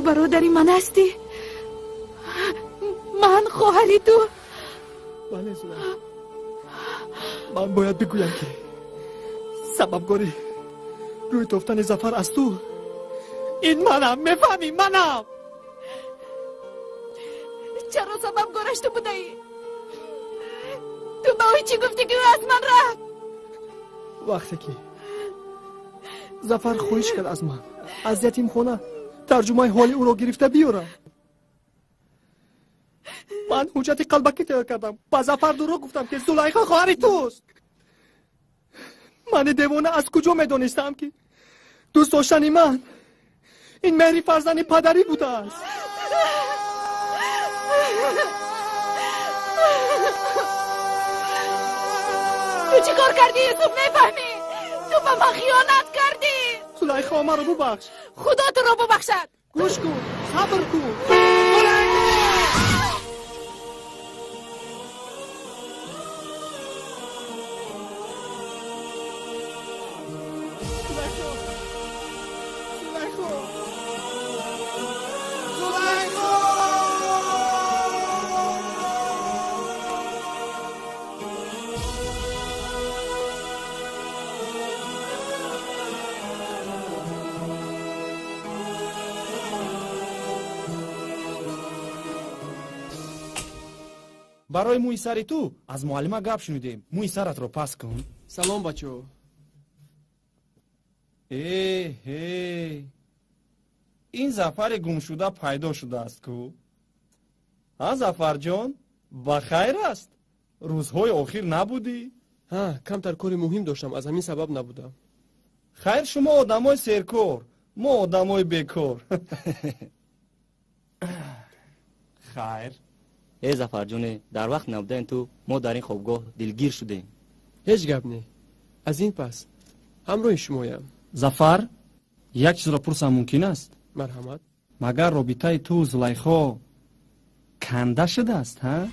[SPEAKER 16] برادری من هستی؟ من خواهری تو؟
[SPEAKER 10] بله زلیخا، من باید بگویم که سببگاری روی تفتن ظفر از تو این منم. میفهمی؟ منم.
[SPEAKER 16] چرا سببگارش تو بوده ای؟ تو به اوی چی گفتی که او از من رفت؟
[SPEAKER 10] وقتی که ظفر خواهش کرد از من از یتیم خانه ترجمه حالی او را گرفته بیارم، من حجت قلبکی تیار کردم. با ظفر دروغ گفتم که زلیخا خواهر توست. من دیوانه از کجا میدونستم که دوست داشتنی من این مهری فرزند پدری بوده است.
[SPEAKER 14] تو چی کار کردی یوسف نفهمی؟ تو به من خیانت کردی.
[SPEAKER 10] زلیخا ما رو ببخش.
[SPEAKER 14] خدا تو رو ببخشد.
[SPEAKER 10] گوش کن، صبر کن.
[SPEAKER 19] برای موی سر تو از معلمه گپ شنیدیم. موی سرت رو پس کن.
[SPEAKER 10] سلام بچو.
[SPEAKER 19] هی این ظفر گم شده پیدا شده است کو؟ ها ظفر جان بخیر است؟ روزهای آخر نبودی؟
[SPEAKER 10] ها کمتر کاری مهم داشتم، از همین سبب نبودم.
[SPEAKER 19] خیر شما آدمای سرکار، ما آدمای بیکار. خیر
[SPEAKER 21] ای ظفر جون، در وقت نبودن تو ما در این خوابگاه دلگیر شدیم.
[SPEAKER 10] هیچ گپ نه. از این پس همراه شمایم.
[SPEAKER 19] ظفر یک چیز را پرسم ممکن است؟
[SPEAKER 10] مرحمت.
[SPEAKER 19] مگر رابطه تو زلیخا کنده شده است ها؟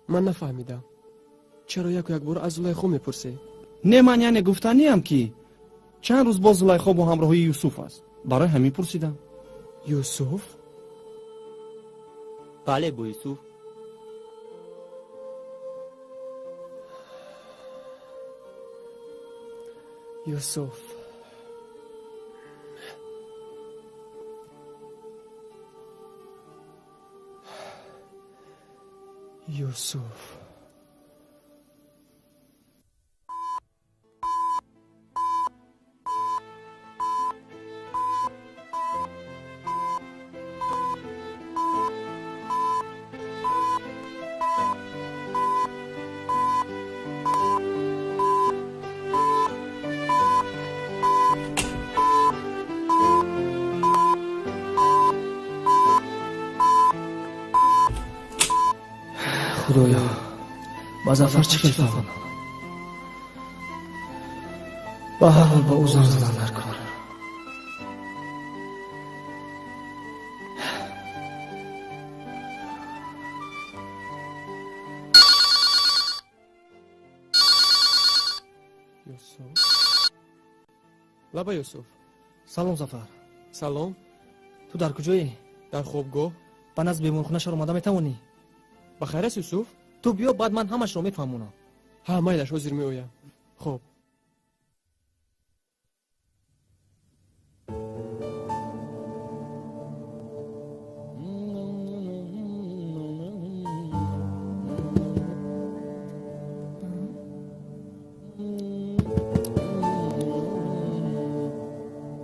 [SPEAKER 10] من نفهمیدم. چرا یک بار از زلیخا میپرسی؟
[SPEAKER 19] نه من یعنی گفتنی هم که چند روز با زلیخا با همراهی یوسف است. برای همین پرسیدم.
[SPEAKER 10] یوسف؟
[SPEAKER 21] بله با یوسف.
[SPEAKER 10] یوسف یوسف
[SPEAKER 11] خدایا با ظفر چی خیلی فهمم؟ با هر حال با او زن زدن نکن.
[SPEAKER 10] یوسف لبا یوسف.
[SPEAKER 11] سلام ظفر.
[SPEAKER 10] سلام.
[SPEAKER 11] تو در کجایی؟
[SPEAKER 10] در خوابگاه.
[SPEAKER 11] من از بیمارخانه شهر اومده میتوانی؟
[SPEAKER 10] بخیر است یوسف؟
[SPEAKER 11] تو بیا بعد من همش رو میفهمونم.
[SPEAKER 10] ها مایلش حاضر میایم. خب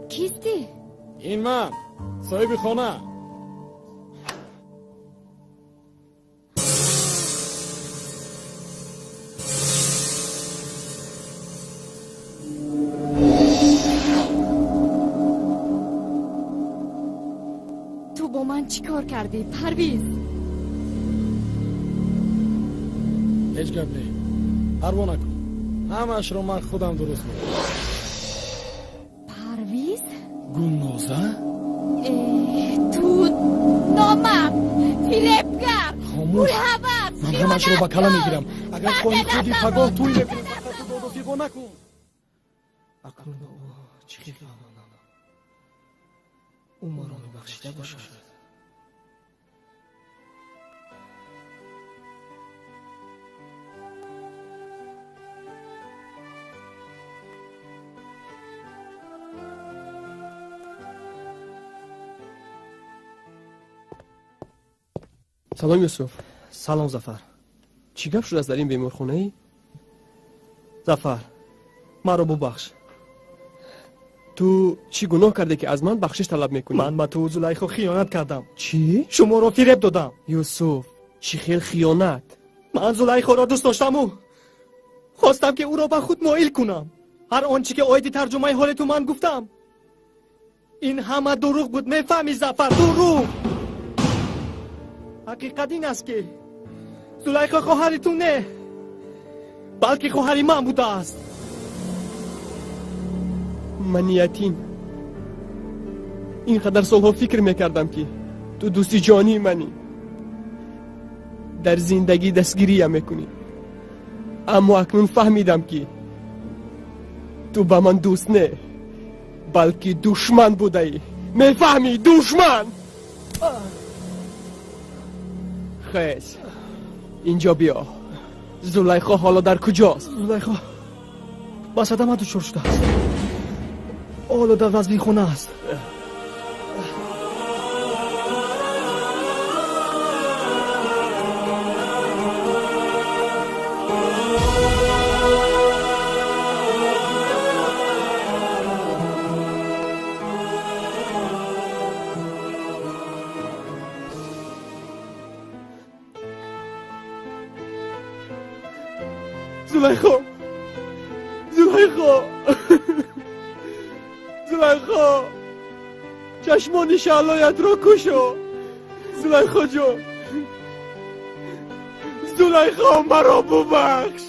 [SPEAKER 14] کیستی؟
[SPEAKER 12] این من صاحب خانه.
[SPEAKER 14] چی کار کردی پرویز؟
[SPEAKER 12] هیچ گپ نه. پروا نکن. همش رو من خودم درست میکنم.
[SPEAKER 14] پرویز؟
[SPEAKER 12] گلنازه؟
[SPEAKER 14] تو نامم فیلپگر
[SPEAKER 12] خاموش.
[SPEAKER 14] مرحبت.
[SPEAKER 12] من همش رو با کلا میگیرم. اگر خواهی خودی پگاه توی نکنی تو داد و فیگو نکن.
[SPEAKER 11] اکنون با او چی خیلی فهمم؟ او ما را میبخشیده باشد.
[SPEAKER 10] سلام یوسف.
[SPEAKER 11] سلام ظفر.
[SPEAKER 10] چی گپ شد از در این بیمارخانه ای؟
[SPEAKER 11] ظفر مرا ببخش.
[SPEAKER 10] تو چی گناه کرده که از من بخشش طلب میکنی؟
[SPEAKER 11] من با تو زلیخا خیانت کردم.
[SPEAKER 10] چی؟
[SPEAKER 11] شما را فریب دادم.
[SPEAKER 10] یوسف چی خیلی خیانت؟
[SPEAKER 11] من زلیخا را دوست داشتم. خواستم که او را به خود مایل کنم. هر آنچه که آید ترجمه حال تو من گفتم این همه دروغ بود. میفهمی ظفر؟ دروغ. حقیقت این است که زلیخا خواهر تو نه، بلکه خواهر من بوده است.
[SPEAKER 10] من یتیم اینقدر سالها فکر میکردم که تو دوستی جانی منی، در زندگی دستگیری میکنی، اما اکنون فهمیدم که تو با من دوست نه بلکه دشمن بوده ای. میفهمی؟ دشمن. خیز اینجا بیا. زلیخا حالا در کجاست؟
[SPEAKER 11] زلیخا با صدمه دچار شده است، حالا در وزبی خونه است.
[SPEAKER 10] زلیخا زلیخا زلیخا چشمان شعلایت را کشو. زلیخا جان، زلیخا مرا ببخش.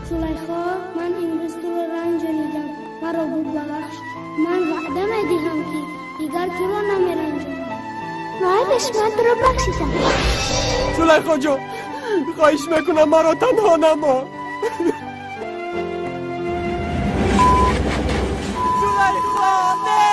[SPEAKER 4] زلیخا من امروز تو رو رنجانیدم، مرا ببخش. من وعده میدهم که دیگر تو رو نمیرنجانم.
[SPEAKER 14] وایدش من تو رو بخشیدم.
[SPEAKER 10] زلیخا جان خواهش میکنم مرا تنها نمان.
[SPEAKER 6] زلیخا نه